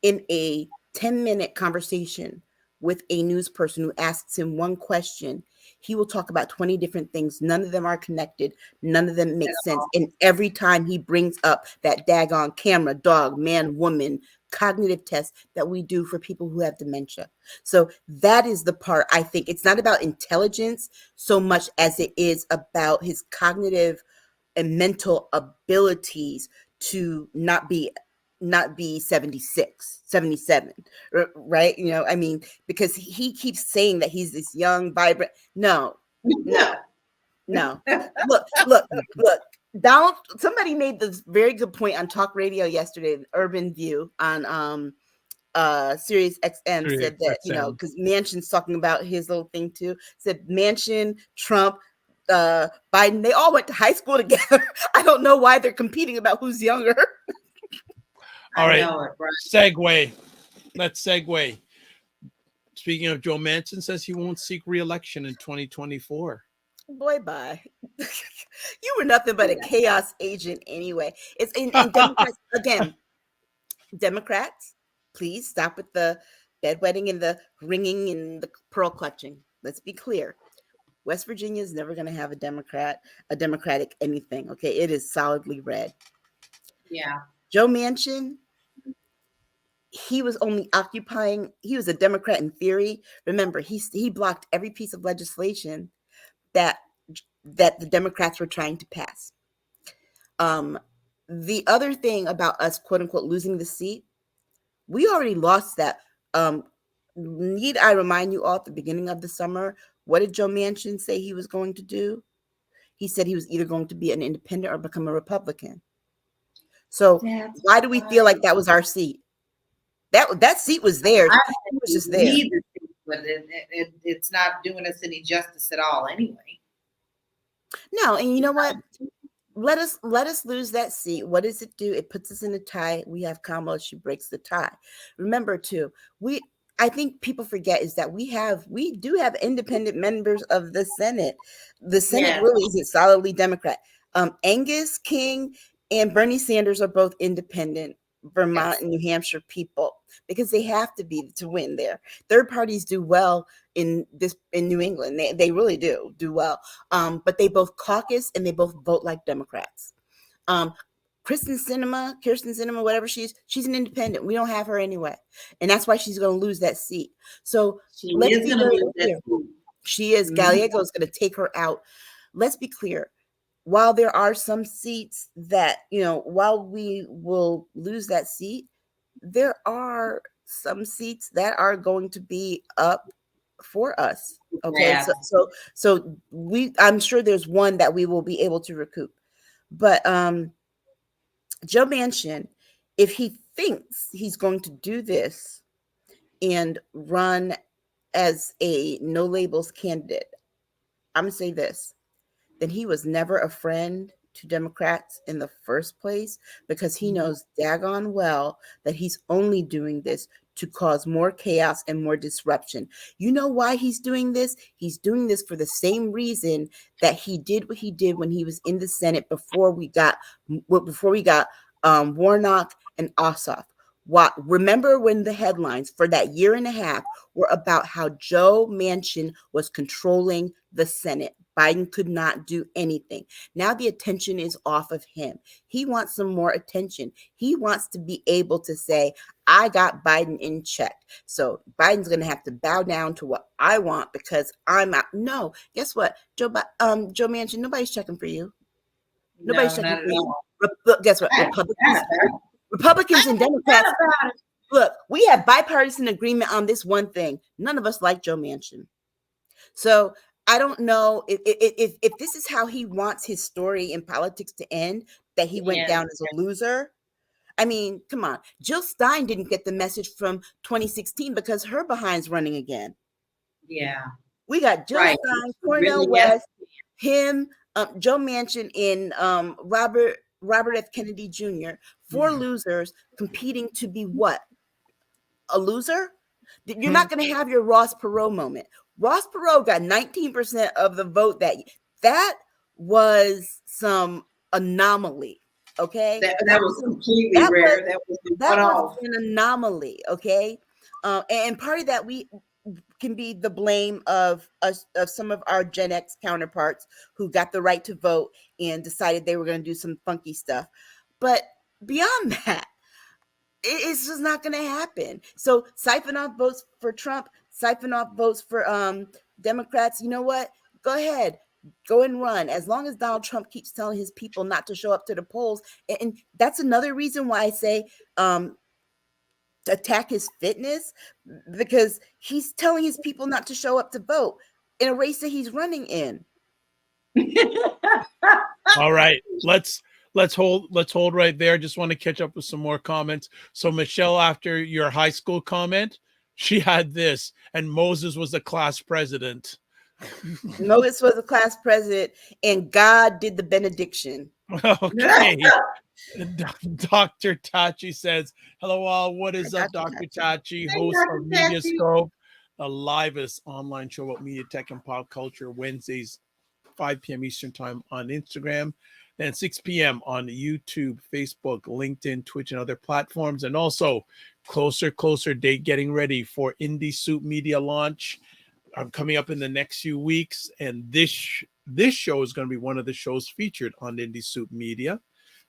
a 10-minute conversation with a news person who asks him one question, he will talk about 20 different things. None of them are connected. None of them make sense. And every time he brings up that daggone camera, dog, man, woman, cognitive test that we do for people who have dementia. So that is the part, I think. It's not about intelligence so much as it is about his cognitive and mental abilities to not be 76, 77, right? You know, I mean, because he keeps saying that he's this young, vibrant. No. Look. Donald, somebody made this very good point on talk radio yesterday, Urban View on Sirius XM, said that, you know, because Manchin's talking about his little thing too, said Manchin, Trump, Biden, they all went to high school together. I don't know why they're competing about who's younger. All right. Segue. Let's segue. Speaking of, Joe Manchin says he won't seek re-election in 2024. Boy, bye. You were nothing but a chaos agent anyway. It's in Democrats, again, Democrats, please stop with the bedwetting and the ringing and the pearl clutching. Let's be clear. West Virginia is never going to have a Democratic anything. Okay. It is solidly red. Yeah. Joe Manchin, he was only he was a Democrat in theory. Remember, he blocked every piece of legislation that the Democrats were trying to pass. The other thing about us, quote unquote, losing the seat, we already lost that. Need I remind you all, at the beginning of the summer, what did Joe Manchin say he was going to do? He said he was either going to be an independent or become a Republican. So why do we feel like that was our seat? That seat was theirs. It was just there. But it's not doing us any justice at all anyway. No, and you know what? Let us lose that seat. What does it do? It puts us in a tie. We have Kamala. She breaks the tie. Remember, too, I think people forget is that we do have independent members of the Senate. The Senate really isn't solidly Democrat. Angus King and Bernie Sanders are both independent Vermont and New Hampshire people, because they have to be to win there. Third parties do well in New England. They really do well. But they both caucus and they both vote like Democrats. Kirsten Sinema, whatever she's an independent. We don't have her anyway. And that's why she's going to lose that seat. So let's be clear. She is. Gallego is going to take her out. Let's be clear. While there are some seats that, while we will lose that seat, there are some seats that are going to be up for us. Okay. Yeah. So I'm sure there's one that we will be able to recoup. But Joe Manchin, if he thinks he's going to do this and run as a no labels candidate, I'm going to say this. Then he was never a friend to Democrats in the first place, because he knows daggone well that he's only doing this to cause more chaos and more disruption. You know why he's doing this? He's doing this for the same reason that he did what he did when he was in the Senate before we got Warnock and Ossoff. Remember when the headlines for that year and a half were about how Joe Manchin was controlling the Senate? Biden could not do anything. Now the attention is off of him. He wants some more attention. He wants to be able to say, I got Biden in check. So Biden's going to have to bow down to what I want because I'm out. No, guess what? Joe Manchin, nobody's checking for you. Nobody's checking for you. Guess what? Republicans and Democrats. Look, we have bipartisan agreement on this one thing. None of us like Joe Manchin. So I don't know if this is how he wants his story in politics to end, that he went down as a loser. I mean, come on. Jill Stein didn't get the message from 2016 because her behind's running again. Yeah. We got Jill Stein, Cornel West, him, Joe Manchin, and Robert F. Kennedy Jr., four losers competing to be what? A loser? You're not going to have your Ross Perot moment. Ross Perot got 19% of the vote that was some anomaly. Okay. That was completely rare. That was an anomaly. Okay. And part of that we can be the blame of us, of some of our Gen X counterparts who got the right to vote and decided they were going to do some funky stuff. But beyond that, it's just not going to happen. So siphon off votes for Trump, siphon off votes for Democrats. You know what? Go ahead, go and run. As long as Donald Trump keeps telling his people not to show up to the polls, and that's another reason why I say attack his fitness, because he's telling his people not to show up to vote in a race that he's running in. All right, let's hold right there. Just want to catch up with some more comments. So Michelle, after your high school comment, she had this, and Moses was the class president. Moses was the class president, and God did the benediction. Okay. Dr. Tachi says, hello all. What is up, Dr. Tachi, host of Mediascope, the livest online show about media, tech, and pop culture, Wednesdays, 5 p.m. Eastern time on Instagram, then 6 p.m. on YouTube, Facebook, LinkedIn, Twitch, and other platforms. And also closer date, getting ready for Indie Soup Media launch. I'm coming up in the next few weeks, and this show is going to be one of the shows featured on Indie Soup Media.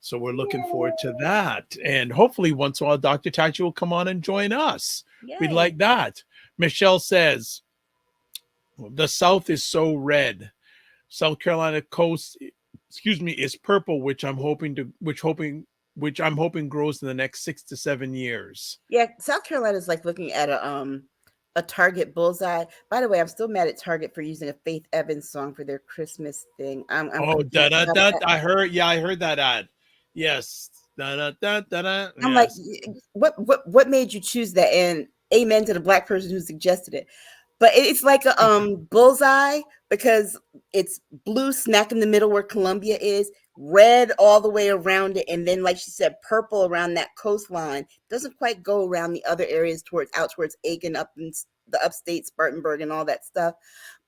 So we're looking forward to that. And hopefully once in a while, Dr. Tachi will come on and join us. Yay. We'd like that. Michelle says, the South is so red. South Carolina coast, is purple, which I'm hoping grows in the next 6 to 7 years. Yeah, South Carolina is like looking at a Target bullseye. By the way, I'm still mad at Target for using a Faith Evans song for their Christmas thing. I heard that ad. Yes. I'm like, what made you choose that? And amen to the Black person who suggested it. But it's like a bullseye because it's blue smack in the middle where Columbia is, red all the way around it, and then, like she said, purple around that coastline. Doesn't quite go around the other areas towards Aiken, up in the upstate, Spartanburg, and all that stuff.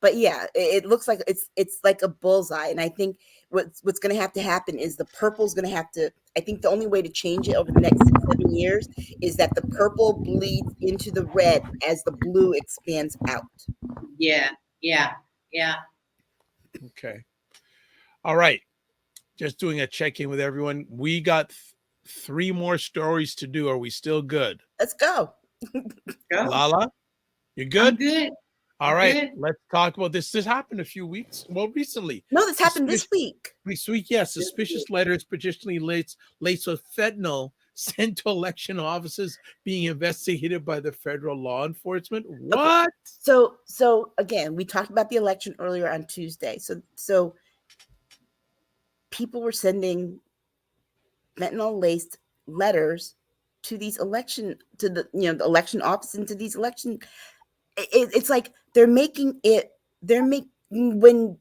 But yeah, it looks like it's like a bullseye. And I think what's going to have to happen is the purple's going to have to. I think the only way to change it over the next 6-7 years is that the purple bleeds into the red as the blue expands out. Yeah. Okay. All right. Just doing a check-in with everyone. We got 3 more stories to do. Are we still good? Let's go. Lala, you good? I'm good. All right. Let's talk about this. This happened a few weeks. Well, recently. No, this happened this week. This week, yes. Suspicious letters, particularly laced with fentanyl, sent to election offices being investigated by the federal law enforcement. What? Okay. So again, we talked about the election earlier on Tuesday. So people were sending fentanyl-laced letters to these the election office and to these election. It's like when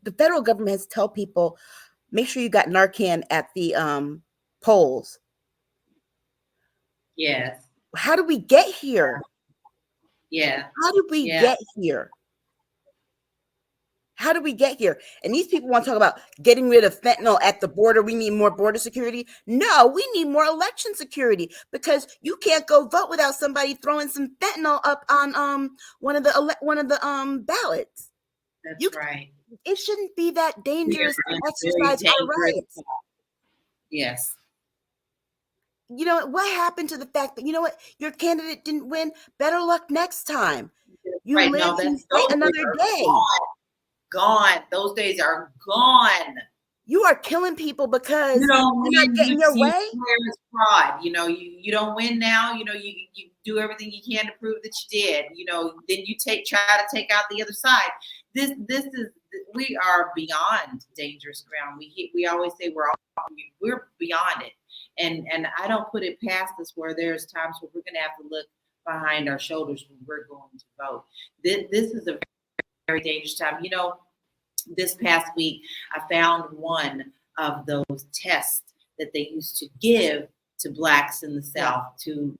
the federal government has to tell people, make sure you got Narcan at the polls. Yes. How did we get here? Yeah. How did we get here? How did we get here? And these people want to talk about getting rid of fentanyl at the border. We need more border security. No, we need more election security, because you can't go vote without somebody throwing some fentanyl up on one of the ballots. That's right. It shouldn't be that dangerous to exercise our rights. Yes. You know what happened to the fact that, you know what, your candidate didn't win? Better luck next time. You live and fight another day. Gone. Those days are gone. You are killing people because you're not getting your way. It's fraud. You don't win now. You do everything you can to prove that you did. Then you try to take out the other side. We are beyond dangerous ground. We always say we're beyond it, and I don't put it past us where there's times where we're going to have to look behind our shoulders when we're going to vote. This is a very dangerous time. This past week, I found one of those tests that they used to give to Blacks in the South to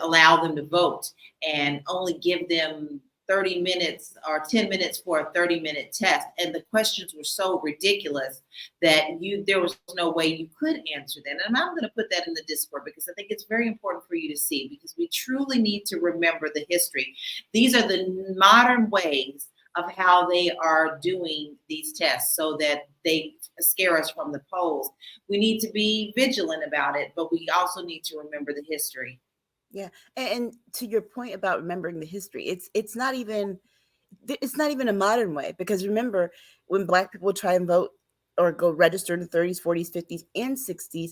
allow them to vote, and only give them 30 minutes or 10 minutes for a 30-minute test, and the questions were so ridiculous that there was no way you could answer them. And I'm going to put that in the Discord because I think it's very important for you to see, because we truly need to remember the history. These are the modern ways of how they are doing these tests so that they scare us from the polls. We need to be vigilant about it, but we also need to remember the history. Yeah, and to your point about remembering the history, it's not even a modern way, because remember when Black people try and vote or go register in the 30s, 40s, 50s, and 60s,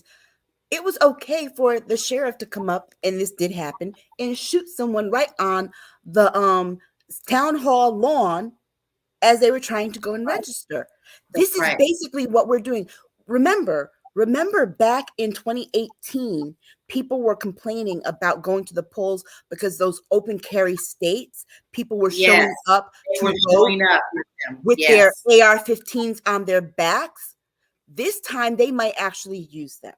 it was okay for the sheriff to come up, and this did happen, and shoot someone right on the town hall lawn as they were trying to go and register. This is basically what we're doing. Remember back in 2018, people were complaining about going to the polls because those open carry states, people were showing up to vote with their AR-15s on their backs. This time they might actually use them.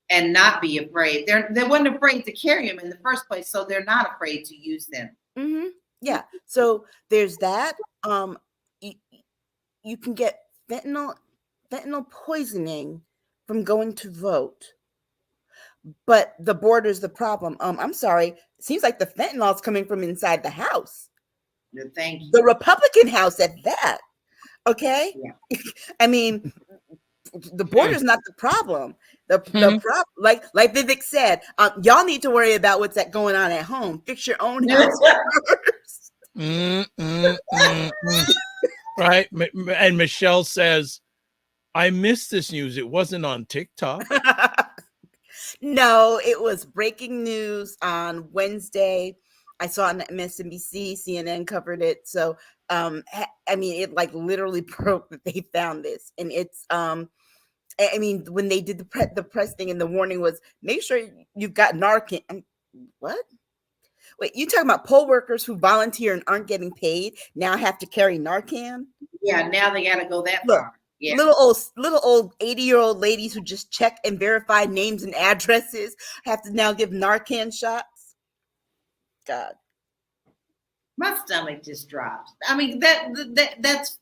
And not be afraid. They weren't afraid to carry them in the first place, so they're not afraid to use them. Mm-hmm. Yeah. So there's that. You can get fentanyl poisoning from going to vote, but the border's the problem. I'm sorry. It seems like the fentanyl is coming from inside the house. No, thank you. The Republican House at that. Okay. Yeah. I mean, the border's not the problem. The problem, like Vivek said, y'all need to worry about what's going on at home. Fix your own house first. Right. And Michelle says, I missed this news. It wasn't on TikTok. No, it was breaking news on Wednesday. I saw it on MSNBC, CNN covered it. So, I mean, it like literally broke that they found this. And it's, I mean, when they did the press thing, and the warning was, make sure you've got Narcan. What? Wait, you talking about poll workers who volunteer and aren't getting paid now have to carry Narcan? Yeah, now they got to go that far. Yeah. Little old 80-year-old ladies who just check and verify names and addresses have to now give Narcan shots. God, my stomach just drops. I mean, that's,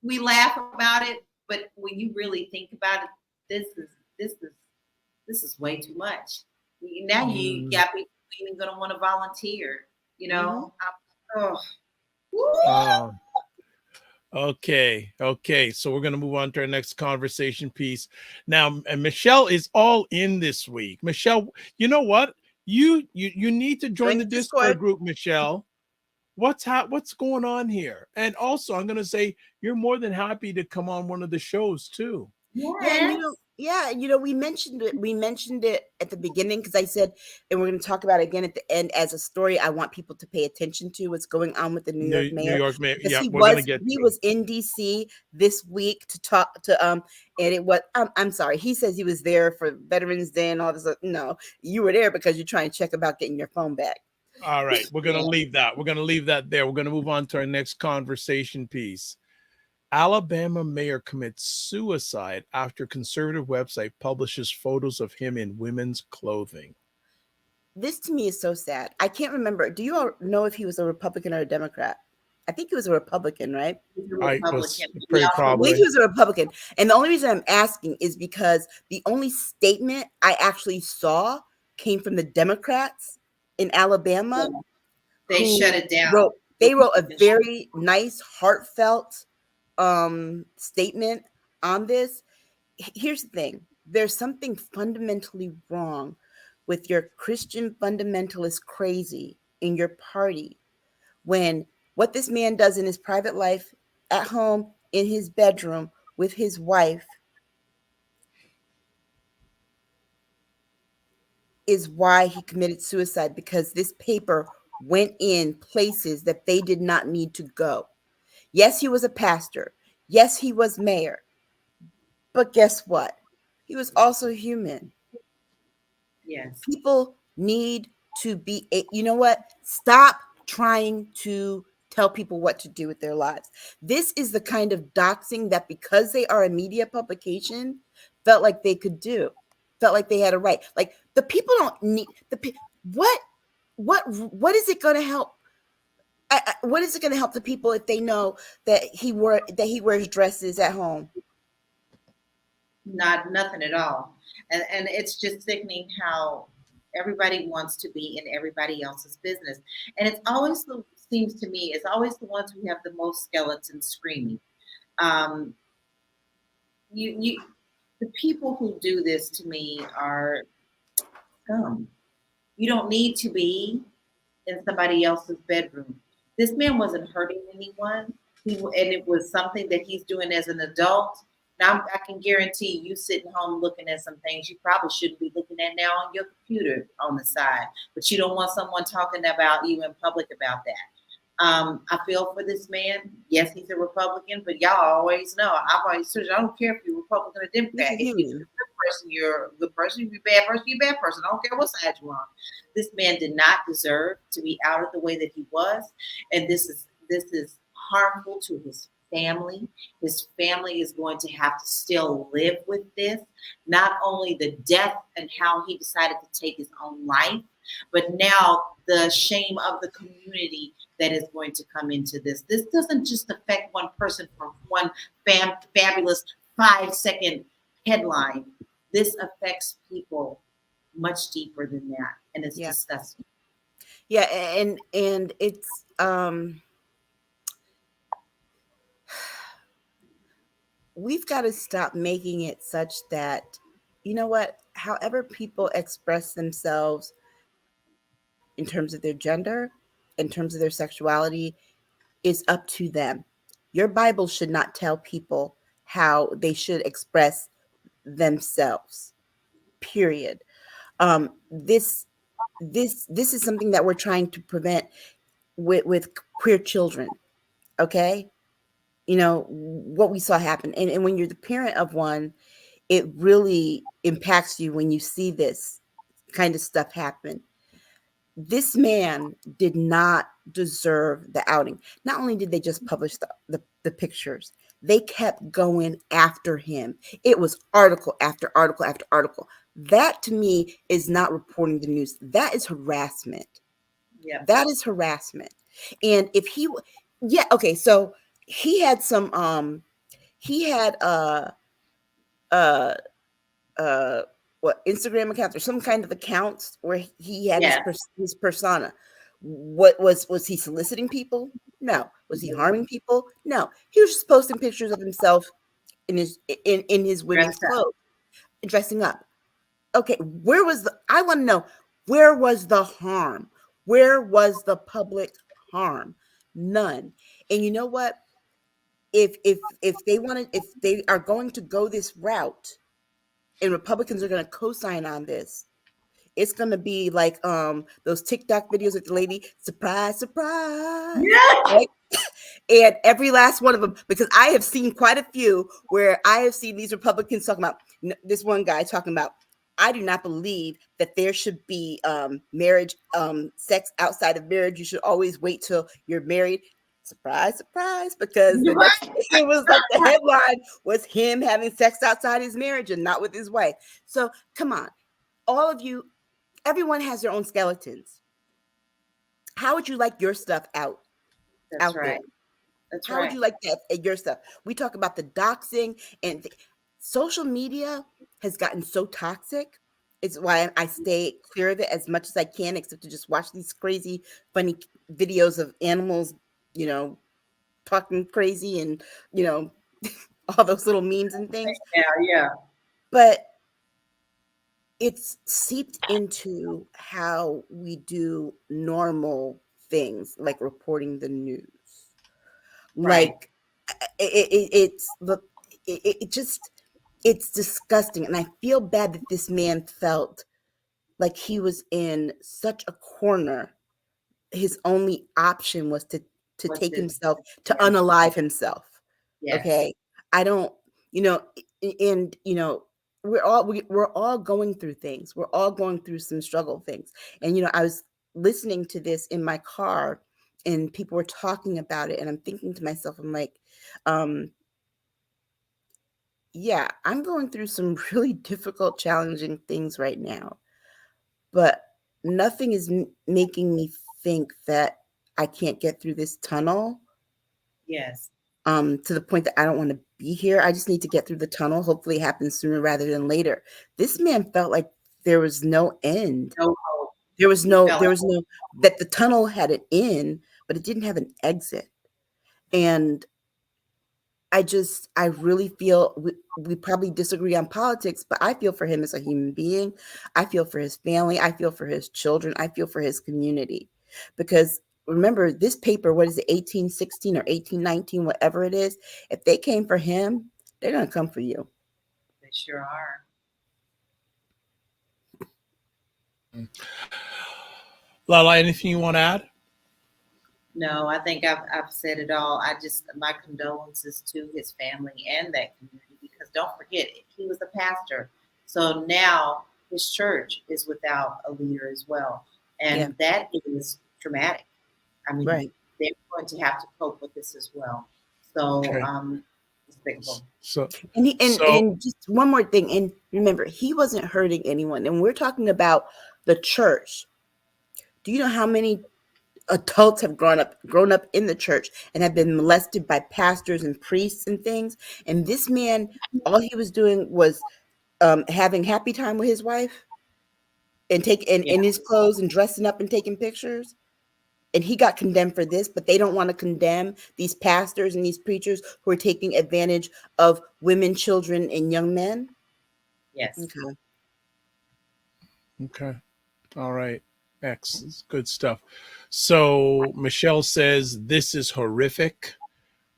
we laugh about it, but when you really think about it, this is way too much. Now you got people even going to want to volunteer. You know. Okay. So we're going to move on to our next conversation piece now. And Michelle is all in this week. Michelle, you know what? You need to join the Discord group, Michelle. What's going on here? And also, I'm going to say you're more than happy to come on one of the shows too. Yeah, we mentioned it. We mentioned it at the beginning because I said, and we're going to talk about it again at the end as a story. I want people to pay attention to what's going on with the New York mayor. Yeah, he was in DC this week to talk to and it was. I'm sorry. He says he was there for Veterans Day and all this. No, you were there because you're trying to check about getting your phone back. All right, we're going to leave that. We're going to leave that there. We're going to move on to our next conversation piece. Alabama mayor commits suicide after conservative website publishes photos of him in women's clothing. This to me is so sad. I can't remember. Do you all know if he was a Republican or a Democrat? I think he was a Republican, right? I believe he was a Republican. And the only reason I'm asking is because the only statement I actually saw came from the Democrats in Alabama. They shut it down. They wrote a very nice, heartfelt statement on this. Here's the thing. There's something fundamentally wrong with your Christian fundamentalist crazy in your party when what this man does in his private life, at home, in his bedroom, with his wife, is why he committed suicide, because this paper went in places that they did not need to go. Yes, he was a pastor. Yes, he was mayor. But guess what? He was also human. Yes. People need to be, you know what? Stop trying to tell people what to do with their lives. This is the kind of doxing that, because they are a media publication, felt like they could do. Felt like they had a right. Like, the people don't need what is it going to help what is it going to help the people if they know that he wears dresses at home? Nothing at all. And it's just sickening how everybody wants to be in everybody else's business. And it's always seems to me, it's always the ones who have the most skeletons screaming. Um, you the people who do this to me are scum. You don't need to be in somebody else's bedroom. This man wasn't hurting anyone. And it was something that he's doing as an adult. Now I can guarantee you sitting home looking at some things you probably shouldn't be looking at now on your computer on the side, but you don't want someone talking about you in public about that. I feel for this man. Yes, he's a Republican, but y'all always know. I've always said, I don't care if you're Republican or Democrat. If you're a good person, you're a good person. If you're a bad person, you're a bad person. I don't care what side you're on. This man did not deserve to be outed the way that he was, and this is harmful to his family. His family is going to have to still live with this. Not only the death and how he decided to take his own life, but now the shame of the community that is going to come into this. This doesn't just affect one person for one fabulous 5-second headline. This affects people much deeper than that, and it's disgusting. Yeah, and it's we've got to stop making it such that, you know what, however people express themselves in terms of their gender, in terms of their sexuality, is up to them. Your Bible should not tell people how they should express themselves. Period. This is something that we're trying to prevent with queer children. Okay, you know what we saw happen, and when you're the parent of one, it really impacts you when you see this kind of stuff happen. This man did not deserve the outing. Not only did they just publish the pictures, they kept going after him. It was article after article after article. That to me is not reporting the news. That is harassment. Yeah. That is harassment. And if he, okay, so he had some, he had what, Instagram accounts or some kind of accounts where he had his persona. What was he soliciting people? No. Was he harming people? No. He was just posting pictures of himself in his women's clothes, dressing up. Okay, I want to know, where was the harm? Where was the public harm? None. And you know what? If they are going to go this route, and Republicans are going to co-sign on this, it's going to be like those TikTok videos with the lady, surprise, surprise. Yeah. Right? And every last one of them, because I have seen quite a few where I have seen these Republicans talking about, this one guy talking about, I do not believe that there should be marriage, sex outside of marriage. You should always wait till you're married. Surprise, surprise, because it was like the headline was him having sex outside his marriage and not with his wife. So come on, all of you, everyone has their own skeletons. How would you like your stuff out there? That's How would you like that your stuff? We talk about the doxing, and social media has gotten so toxic. It's why I stay clear of it as much as I can, except to just watch these crazy, funny videos of animals, talking crazy and, all those little memes and things. Yeah. But it's seeped into how we do normal things, like reporting the news. Right. Like it's disgusting. And I feel bad that this man felt like he was in such a corner. His only option was to take himself, to unalive himself. Yes. Okay. I don't, and we're all going through things. We're all going through some struggle things. And I was listening to this in my car and people were talking about it, and I'm thinking to myself, I'm like, yeah, I'm going through some really difficult, challenging things right now, but nothing is making me think that I can't get through this tunnel. Yes. To the point that I don't want to be here. I just need to get through the tunnel. Hopefully it happens sooner rather than later. This man felt like there was no end. No hope. There was no, that the tunnel had an end, but it didn't have an exit. And I really feel we probably disagree on politics, but I feel for him as a human being. I feel for his family. I feel for his children. I feel for his community. Because remember, this paper, what is it, 1816 or 1819, whatever it is, if they came for him, they're going to come for you. They sure are. LaLa, anything you want to add? No, I think I've said it all. My condolences to his family and that community, because don't forget, he was a pastor. So now his church is without a leader as well. And that is traumatic. I mean, they're going to have to cope with this as well. So, despicable. And just one more thing. And remember, he wasn't hurting anyone. And we're talking about the church. Do you know how many adults have grown up in the church and have been molested by pastors and priests and things? And this man, all he was doing was having happy time with his wife and in his clothes and dressing up and taking pictures. And he got condemned for this, but they don't want to condemn these pastors and these preachers who are taking advantage of women, children, and young men. Yes. Okay. All right. X, good stuff. So Michelle says this is horrific.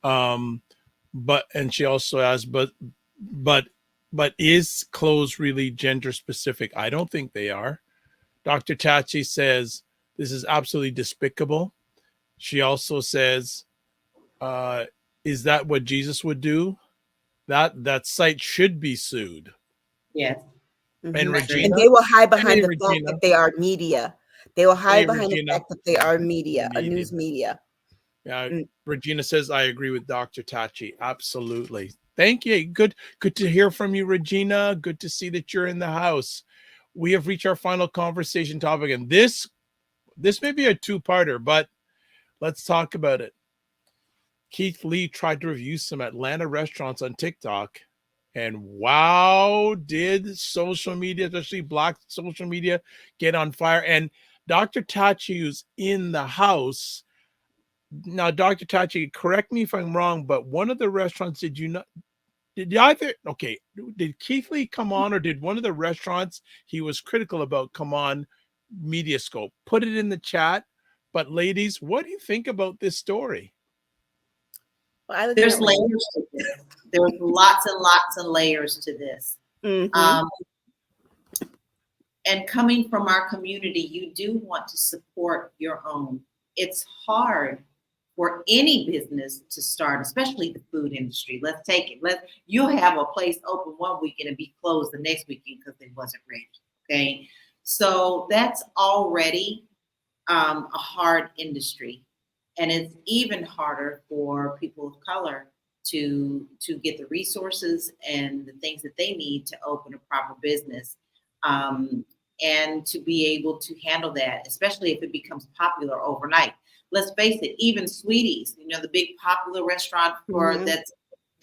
But she also asks, but is clothes really gender specific? I don't think they are. Dr. Tachi says this is absolutely despicable. She also says, is that what Jesus would do? That site should be sued. Yes. And Regina, and they will hide behind the fact that they are media. They will hide behind the fact that they are media, a news media. Yeah, Regina says, I agree with Dr. Tachi. Absolutely. Thank you. Good to hear from you, Regina. Good to see that you're in the house. We have reached our final conversation topic, and this may be a two-parter, but let's talk about it. Keith Lee tried to review some Atlanta restaurants on TikTok, and wow, did social media, especially Black social media, get on fire. And Dr. Tachi, who's in the house now, Dr. Tachi, correct me if I'm wrong, but one of the restaurants, did Keith Lee come on, or did one of the restaurants he was critical about come on Mediascope? Put it in the chat. But ladies, what do you think about this story? Well, there's layers to this. There's lots and lots of layers to this. And coming from our community, you do want to support your own. It's hard for any business to start, especially the food industry. Let's take it. You'll have a place open one weekend and be closed the next weekend because it wasn't ready. Okay, so that's already a hard industry, and it's even harder for people of color to get the resources and the things that they need to open a proper business, and to be able to handle that, especially if it becomes popular overnight. Let's face it, even Sweeties, the big popular restaurant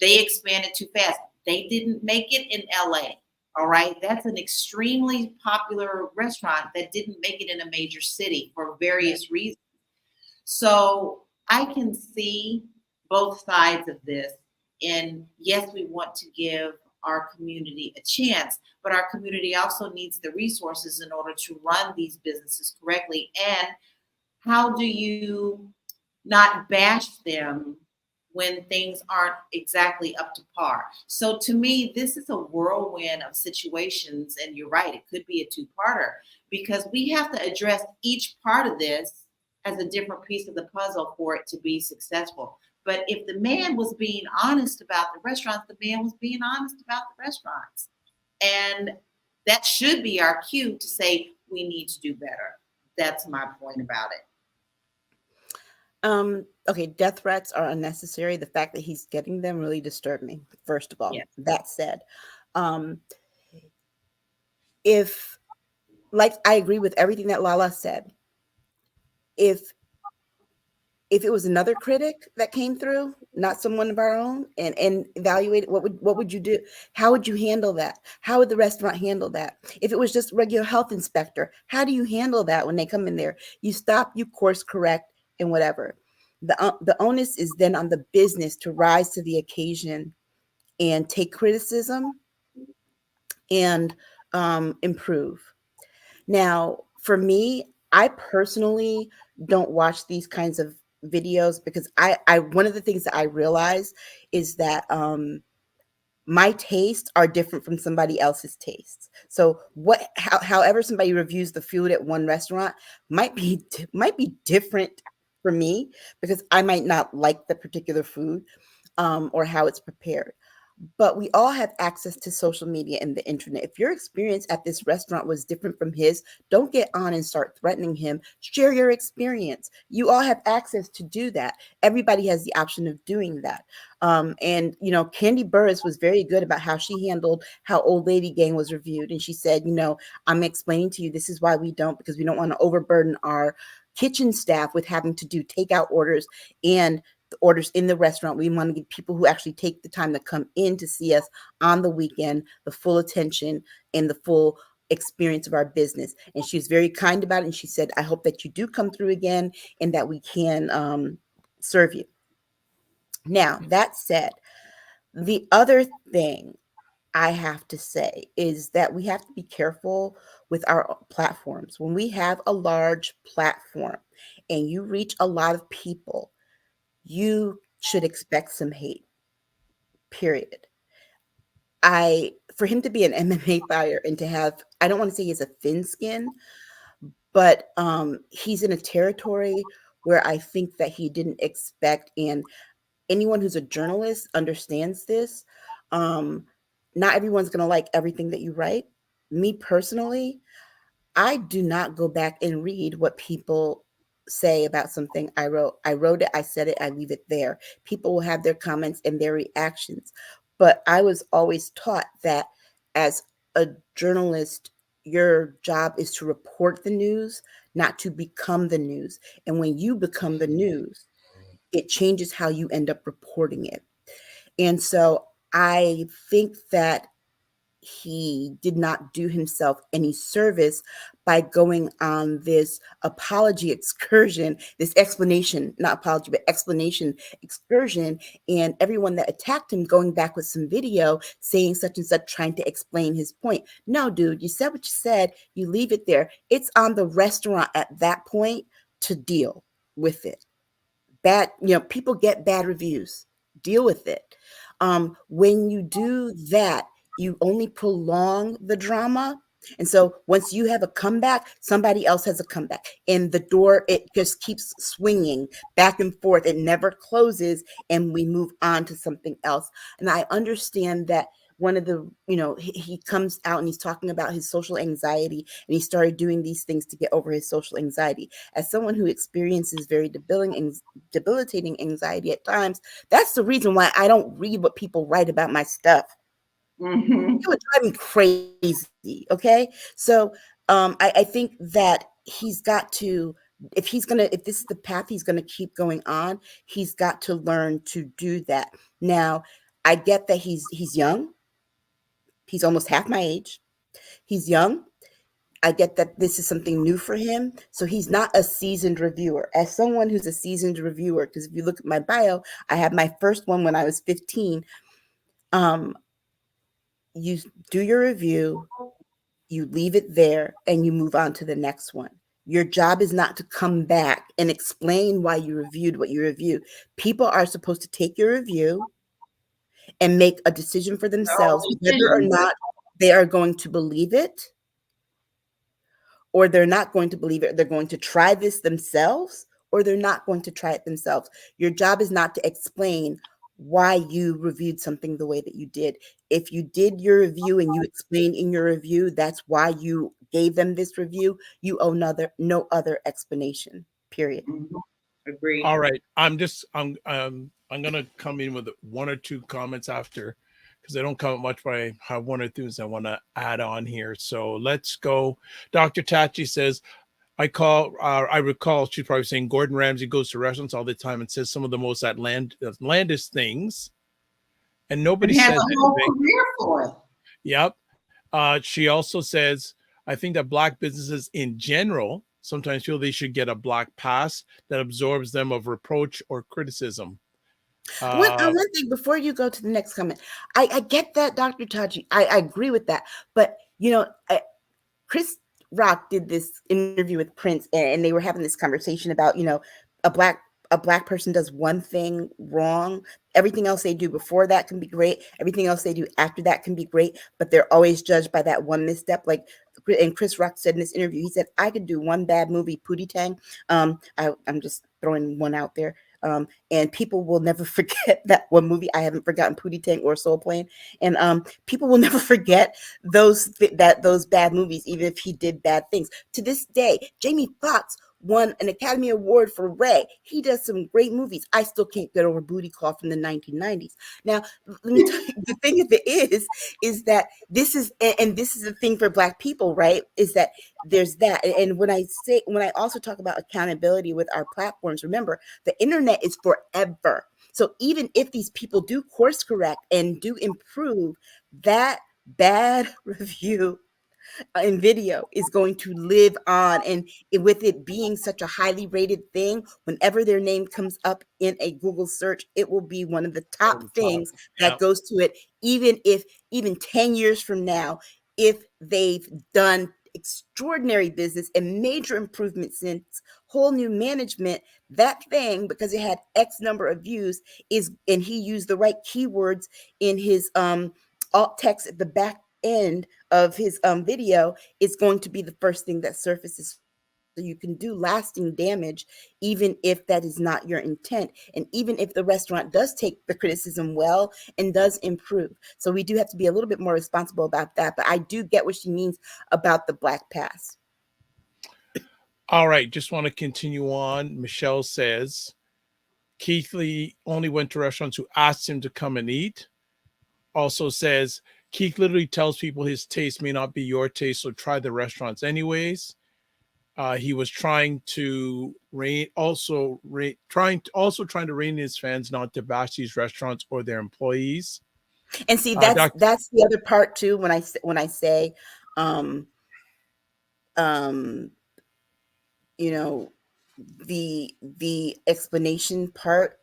they expanded too fast. They didn't make it in LA. All right. That's an extremely popular restaurant that didn't make it in a major city for various reasons. So I can see both sides of this. And yes, we want to give our community a chance, but our community also needs the resources in order to run these businesses correctly. And how do you not bash them when things aren't exactly up to par? So to me, this is a whirlwind of situations, and you're right, it could be a two-parter, because we have to address each part of this as a different piece of the puzzle for it to be successful. But if the man was being honest about the restaurants, the man was being honest about the restaurants. And that should be our cue to say we need to do better. That's my point about it. Okay, death threats are unnecessary. The fact that he's getting them really disturbed me, first of all. Yes. That said, I agree with everything that LaLa said. If if it was another critic that came through, not someone of our own, and evaluate it, what would you do? How would you handle that? How would the restaurant handle that? If it was just regular health inspector, how do you handle that when they come in there? You stop, you course correct, and whatever. The onus is then on the business to rise to the occasion and take criticism and improve. Now, for me, I personally don't watch these kinds of videos because I one of the things that I realize is that my tastes are different from somebody else's tastes. So however somebody reviews the food at one restaurant might be different for me because I might not like the particular food or how it's prepared. But we all have access to social media and the internet. If your experience at this restaurant was different from his, don't get on and start threatening him. Share your experience. You all have access to do that. Everybody has the option of doing that. And Candy Burris was very good about how she handled how Old Lady Gang was reviewed. And she said, I'm explaining to you, this is why we don't, because we don't want to overburden our kitchen staff with having to do takeout orders and the orders in the restaurant. We want to give people who actually take the time to come in to see us on the weekend the full attention and the full experience of our business. And she was very kind about it. And she said, I hope that you do come through again and that we can serve you. Now, that said, the other thing I have to say is that we have to be careful with our platforms. When we have a large platform and you reach a lot of people, you should expect some hate, period. For him to be an MMA fighter and to have, I don't want to say he has a thin skin, but he's in a territory where I think that he didn't expect, and anyone who's a journalist understands this. Not everyone's going to like everything that you write. Me personally, I do not go back and read what people say about something I wrote. I wrote it, I said it, I leave it there. People will have their comments and their reactions. But I was always taught that as a journalist, your job is to report the news, not to become the news. And when you become the news, it changes how you end up reporting it. And so I think that he did not do himself any service by going on this apology excursion, this explanation, not apology, but explanation excursion, and everyone that attacked him going back with some video saying such and such, trying to explain his point. No, dude, you said what you said, you leave it there. It's on the restaurant at that point to deal with it. People get bad reviews. Deal with it. When you do that, you only prolong the drama. And so once you have a comeback, somebody else has a comeback. And the door, it just keeps swinging back and forth. It never closes, and we move on to something else. And I understand that one of the, he comes out and he's talking about his social anxiety, and he started doing these things to get over his social anxiety. As someone who experiences very debilitating anxiety at times, that's the reason why I don't read what people write about my stuff. Mm-hmm. It would drive me crazy. Okay. So I think that he's got to, if this is the path he's gonna keep going on, he's got to learn to do that. Now, I get that he's young. He's almost half my age. He's young. I get that this is something new for him. So he's not a seasoned reviewer. As someone who's a seasoned reviewer, because if you look at my bio, I had my first one when I was 15. You do your review, you leave it there, and you move on to the next one. Your job is not to come back and explain why you reviewed what you reviewed. People are supposed to take your review and make a decision for themselves whether or not they are going to believe it or they're not going to believe it. They're going to try this themselves or they're not going to try it themselves. Your job is not to explain why you reviewed something the way that you did. If you did your review and you explained in your review that's why you gave them this review, you owe no other explanation, period. Mm-hmm. Agreed. All right. I'm gonna come in with one or two comments after, because I don't comment much, but I have one or two things I want to add on here. So let's go. Dr. Tachi says, I recall she's probably saying Gordon Ramsay goes to restaurants all the time and says some of the most outlandish things, and nobody And has says a whole anything. career for it. Yep. She also says, I think that Black businesses in general sometimes feel they should get a Black pass that absorbs them of reproach or criticism. One thing before you go to the next comment, I get that, Dr. Tachi. I agree with that. But, Chris Rock did this interview with Prince, and they were having this conversation about, a black person does one thing wrong. Everything else they do before that can be great. Everything else they do after that can be great, but they're always judged by that one misstep. And Chris Rock said in this interview, he said, I could do one bad movie, Pootie Tang. I'm just throwing one out there. And people will never forget that one movie. I haven't forgotten Pootie Tang or Soul Plane. And people will never forget those bad movies, even if he did bad things. To this day, Jamie Foxx won an Academy Award for Ray. He does some great movies. I still can't get over Booty Call from the 1990s. Now, let me tell you, the thing of it is that this is the thing for Black people, right? Is that there's that. And when I also talk about accountability with our platforms, remember, the internet is forever. So even if these people do course correct and do improve, that bad review in video is going to live on, and with it being such a highly rated thing, whenever their name comes up in a Google search, it will be one of the top things that goes to it, even 10 years from now, if they've done extraordinary business and major improvements since whole new management. That thing, because it had X number of views, and he used the right keywords in his alt text at the back end of his video, is going to be the first thing that surfaces. So you can do lasting damage, even if that is not your intent, and even if the restaurant does take the criticism well and does improve. So we do have to be a little bit more responsible about that. But I do get what she means about the Black pass. All right, just want to continue on. Michelle says Keith Lee only went to restaurants who asked him to come and eat. Also says Keith literally tells people his taste may not be your taste, so try the restaurants anyways. He was trying to trying to rein his fans not to bash these restaurants or their employees. And see, that's the other part too. When I say, the explanation part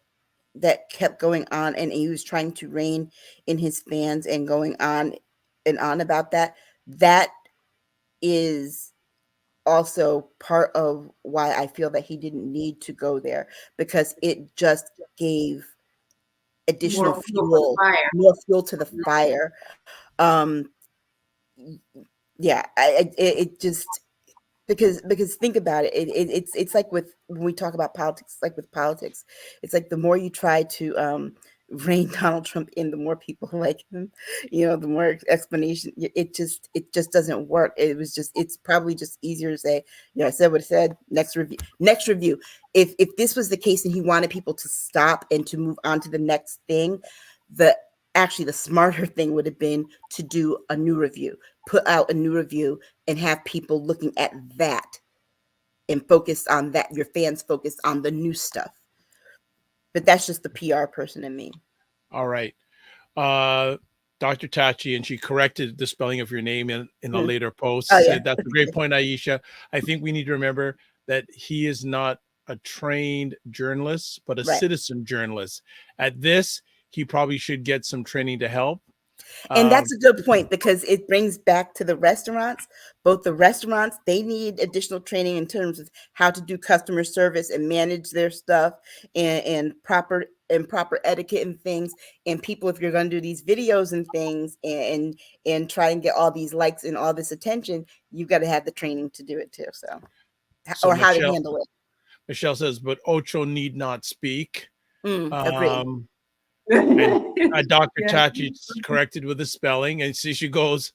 that kept going on, and he was trying to rein in his fans and going on and on about that. That is also part of why I feel that he didn't need to go there, because it just gave additional more fuel to the fire. Yeah, it just, because think about it, it's like when we talk about politics, like with politics, it's like the more you try to rein Donald Trump in, the more people like him, the more explanation. It just doesn't work. It's probably just easier to say, I said what I said. Next review. If this was the case and he wanted people to stop and to move on to the next thing, the smarter thing would have been to do a new review, put out a new review, and have people looking at that and focused on that. Your fans focused on the new stuff. But that's just the PR person in me. All right. Dr. Tachi, and she corrected the spelling of your name in a later post. Said, that's a great point, Aisha. I think we need to remember that he is not a trained journalist, but a citizen journalist. At this, he probably should get some training to help. And that's a good point, because it brings back to the restaurants. Both the restaurants, they need additional training in terms of how to do customer service and manage their stuff, and proper etiquette and things. And people, if you're going to do these videos and things and try and get all these likes and all this attention, you've got to have the training to do it too. So or how to handle it. Michelle says, but Ocho need not speak. Agreed. And Dr. Tachi corrected with the spelling, and see, she goes,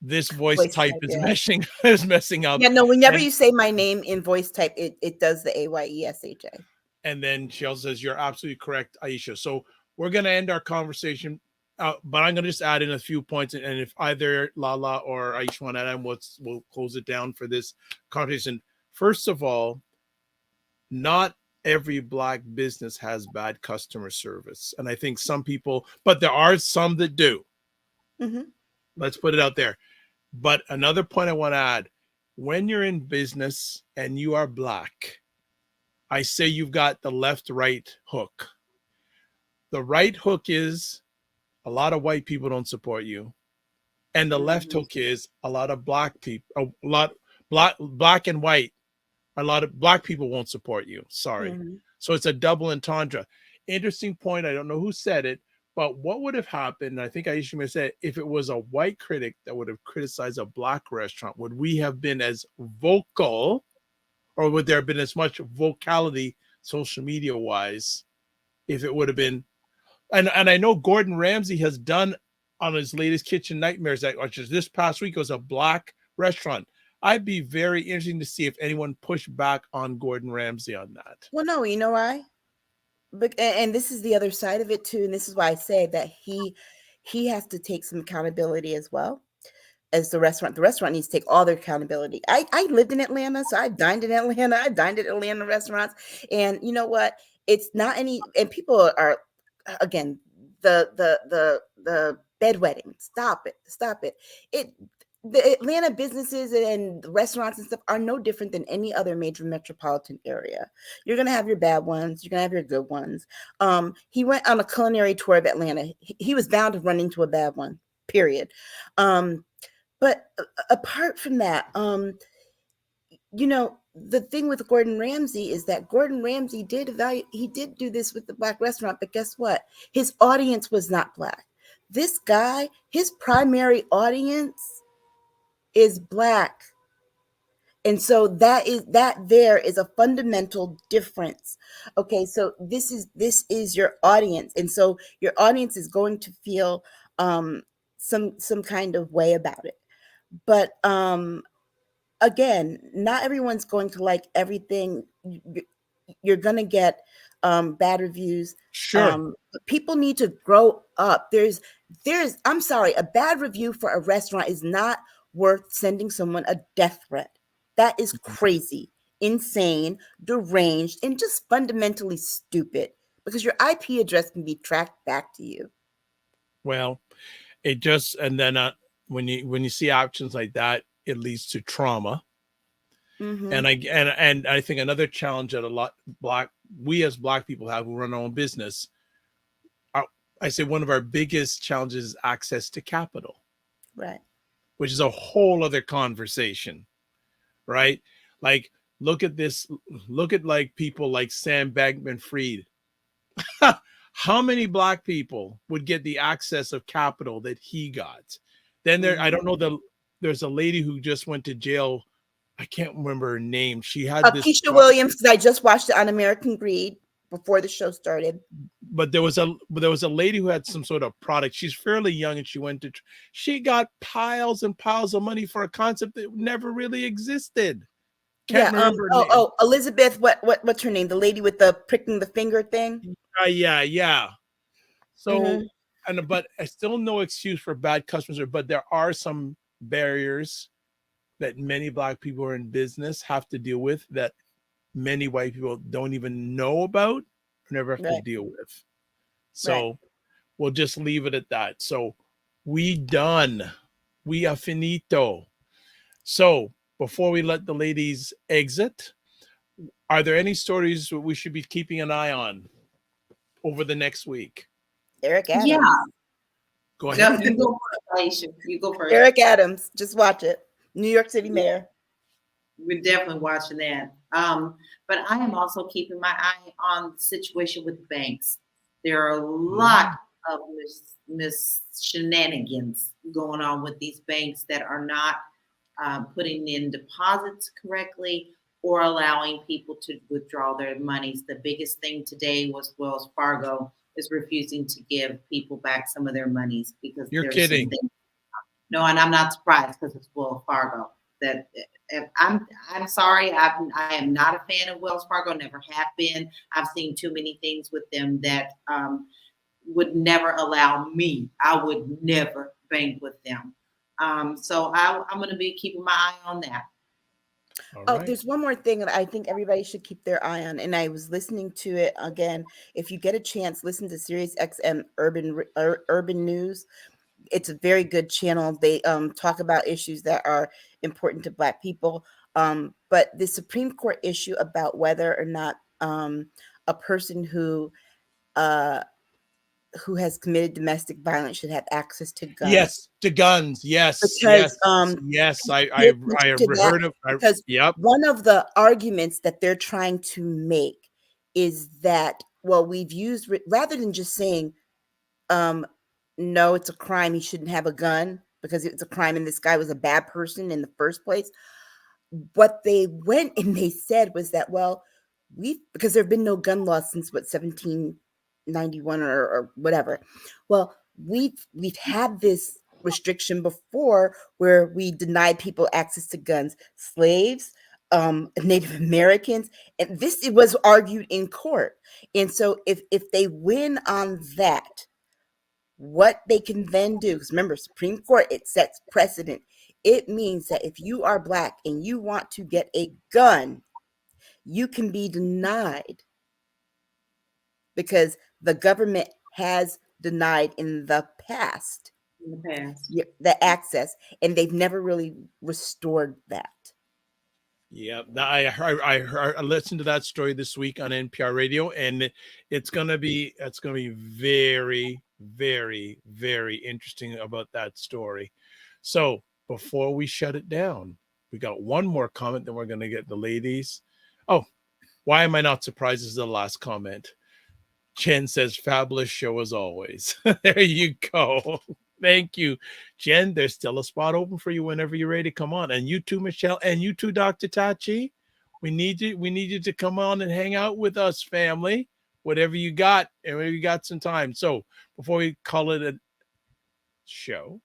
this voice type is messing up. Yeah, no, whenever you say my name in voice type, it does the AYESHA. And then she also says, you're absolutely correct, Aisha. So we're going to end our conversation but I'm going to just add in a few points, and if either Lala or Aisha want to add, we'll close it down for this conversation. First of all, not every Black business has bad customer service, and I think some people, but there are some that do. Mm-hmm. Let's put it out there. But another point I want to add: when you're in business and you are Black, I say you've got the left-right hook. The right hook is a lot of white people don't support you. And the left Mhm. hook is a lot of Black people, a lot black and white. A lot of Black people won't support you. Sorry. Mm-hmm. So it's a double entendre. Interesting point. I don't know who said it, but what would have happened? I think Aisha may have said, if it was a white critic that would have criticized a Black restaurant, would we have been as vocal, or would there have been as much vocality social media wise if it would have been? And I know Gordon Ramsay has done on his latest Kitchen Nightmares, which is this past week, was a Black restaurant. I'd be very interesting to see if anyone pushed back on Gordon Ramsay on that. Well, no, you know why? But and this is the other side of it too, and this is why I say that he has to take some accountability as well as the restaurant. The restaurant needs to take all their accountability. I lived in Atlanta, so I dined in Atlanta. I dined at Atlanta restaurants, and you know what? It's not any. And people are, again, the bedwetting. Stop it! Stop it! It The Atlanta businesses and restaurants and stuff are no different than any other major metropolitan area. You're gonna have your bad ones. You're gonna have your good ones. He went on a culinary tour of Atlanta. He was bound to run into a bad one. Period. But apart from that, the thing with Gordon Ramsay is that Gordon Ramsay he did do this with the Black restaurant, but guess what? His audience was not Black. This guy, his primary audience is Black. And so there is a fundamental difference. Okay, so this is your audience. And so your audience is going to feel some kind of way about it. But again, not everyone's going to like everything. You're going to get bad reviews. Sure. People need to grow up. I'm sorry, a bad review for a restaurant is not worth sending someone a death threat. That is crazy, insane, deranged, and just fundamentally stupid, because your IP address can be tracked back to you. Well, it just, and then when you see options like that, it leads to trauma. Mm-hmm. And I think another challenge that we as Black people have who run our own business, I say one of our biggest challenges is access to capital, Right. which is a whole other conversation, right? Like, look at this. Look at like people like Sam Bankman-Fried. How many Black people would get the access of capital that he got? Then I don't know, there's a lady who just went to jail. I can't remember her name. She had this. Keisha Williams, because I just watched it on American Greed before the show started. But there was a lady who had some sort of product. She's fairly young, and she got piles and piles of money for a concept that never really existed. Can't remember her name. Elizabeth, what's her name? The lady with the pricking the finger thing. Yeah. So, Mm-hmm. But I still no excuse for bad customers. But there are some barriers that many Black people who are in business have to deal with that many white people don't even know about or never have to deal with. So we'll just leave it at that. So we done. We are finito. So before we let the ladies exit, are there any stories we should be keeping an eye on over the next week? Eric Adams. Yeah. Go ahead. You go first, Aisha. You go first. Eric Adams. Just watch it. New York City mayor. We're definitely watching that. But I am also keeping my eye on the situation with banks. There are a lot of shenanigans going on with these banks that are not putting in deposits correctly or allowing people to withdraw their monies. The biggest thing today was Wells Fargo is refusing to give people back some of their monies because you're kidding. No, and I'm not surprised because it's Wells Fargo. That I'm sorry, I am not a fan of Wells Fargo. Never have been. I've seen too many things with them that would never allow me. I would never bang with them. So I'm going to be keeping my eye on that. Oh, there's one more thing that I think everybody should keep their eye on. And I was listening to it again. If you get a chance, listen to Sirius XM Urban News. It's a very good channel. They talk about issues that are important to Black people. But the Supreme Court issue about whether or not a person who has committed domestic violence should have access to guns. Yes, to guns. Yes, because, yes. I have heard of. Because one of the arguments that they're trying to make is that, well, we've used, rather than just saying, no, it's a crime, he shouldn't have a gun because it's a crime and this guy was a bad person in the first place. What they went and they said was that, well, because there have been no gun laws since 1791 or whatever. Well, we've had this restriction before where we denied people access to guns, slaves, Native Americans, and it was argued in court. And so if they win on that, what they can then do, because remember, Supreme Court, it sets precedent. It means that if you are Black and you want to get a gun, you can be denied because the government has denied in the past the access, and they've never really restored that. Yeah, I listened to that story this week on NPR radio, and it's gonna be very, very, very interesting about that story. So before we shut it down, we got one more comment, then we're gonna get the ladies. Oh, why am I not surprised? This is the last comment. Jen says, "Fabulous show as always." There you go. Thank you, Jen. There's still a spot open for you whenever you're ready to come on. And you too, Michelle, and you too, Dr. Tachi. We need you to come on and hang out with us, family. Whatever you got, and whenever you got some time. So before we call it a show,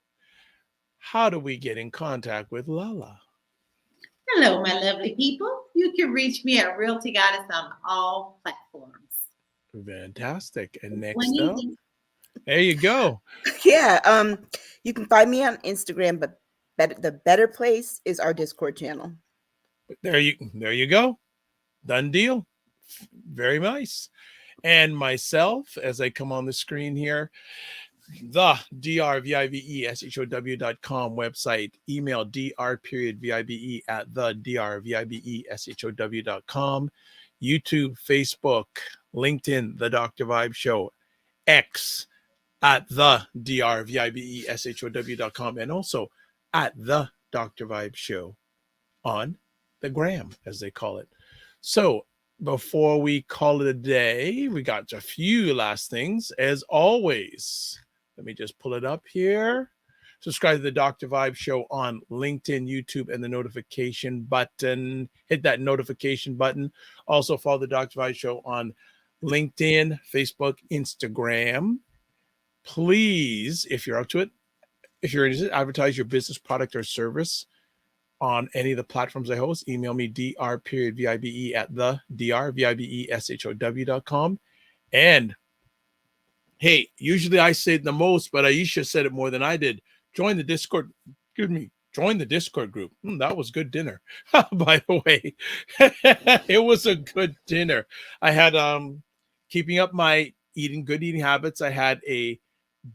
how do we get in contact with LaLa? Hello, my lovely people. You can reach me at Realty Goddess on all platforms. Fantastic. And next up, there you go. Yeah, you can find me on Instagram, but the better place is our Discord channel. There you go. Done deal. Very nice. And myself, as I come on the screen here, the drvibeshow.com website, email dr.vibe at the drvibeshow.com, YouTube, Facebook, LinkedIn, The Dr. Vibe Show, X at the drvibeshow.com, and also at the Dr. Vibe Show on the gram, as they call it. So before we call it a day, we got a few last things. As always, let me just pull it up here. Subscribe to the Dr. Vibe Show on LinkedIn, YouTube, and the notification button. Hit that notification button. Also follow the Dr. Vibe Show on LinkedIn, Facebook, Instagram. Please, if you're up to it, if you're interested, advertise your business, product, or service on any of the platforms I host. Email me dr.vibe at the drvibeshow.com. And hey, usually I say it the most, but Aisha said it more than I did. Join the Discord. Join the Discord group. That was good dinner. By the way, it was a good dinner. I had keeping up my good eating habits. I had a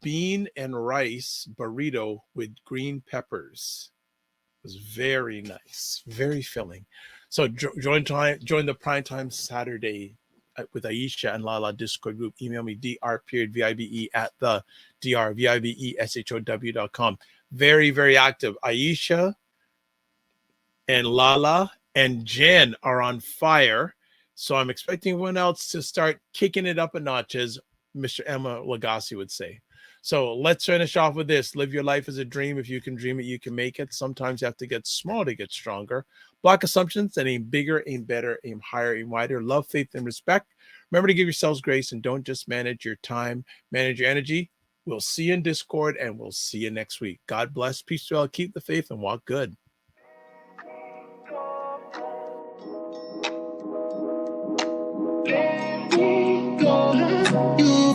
bean and rice burrito with green peppers. It was very nice, very filling. So join the Primetime Saturday with Aisha and LaLa Discord group. Email me dr.vibe at the drvibeshow.com. Very, very active. Aisha and LaLa and Jen are on fire. So I'm expecting everyone else to start kicking it up a notch, as Mr. Emma Lagasse would say. So let's finish off with this. Live your life as a dream. If you can dream it, you can make it. Sometimes you have to get small to get stronger. Block assumptions and aim bigger, aim better, aim higher, aim wider. Love, faith, and respect. Remember to give yourselves grace and don't just manage your time, manage your energy. We'll see you in Discord and we'll see you next week. God bless. Peace to all. Keep the faith and walk good. You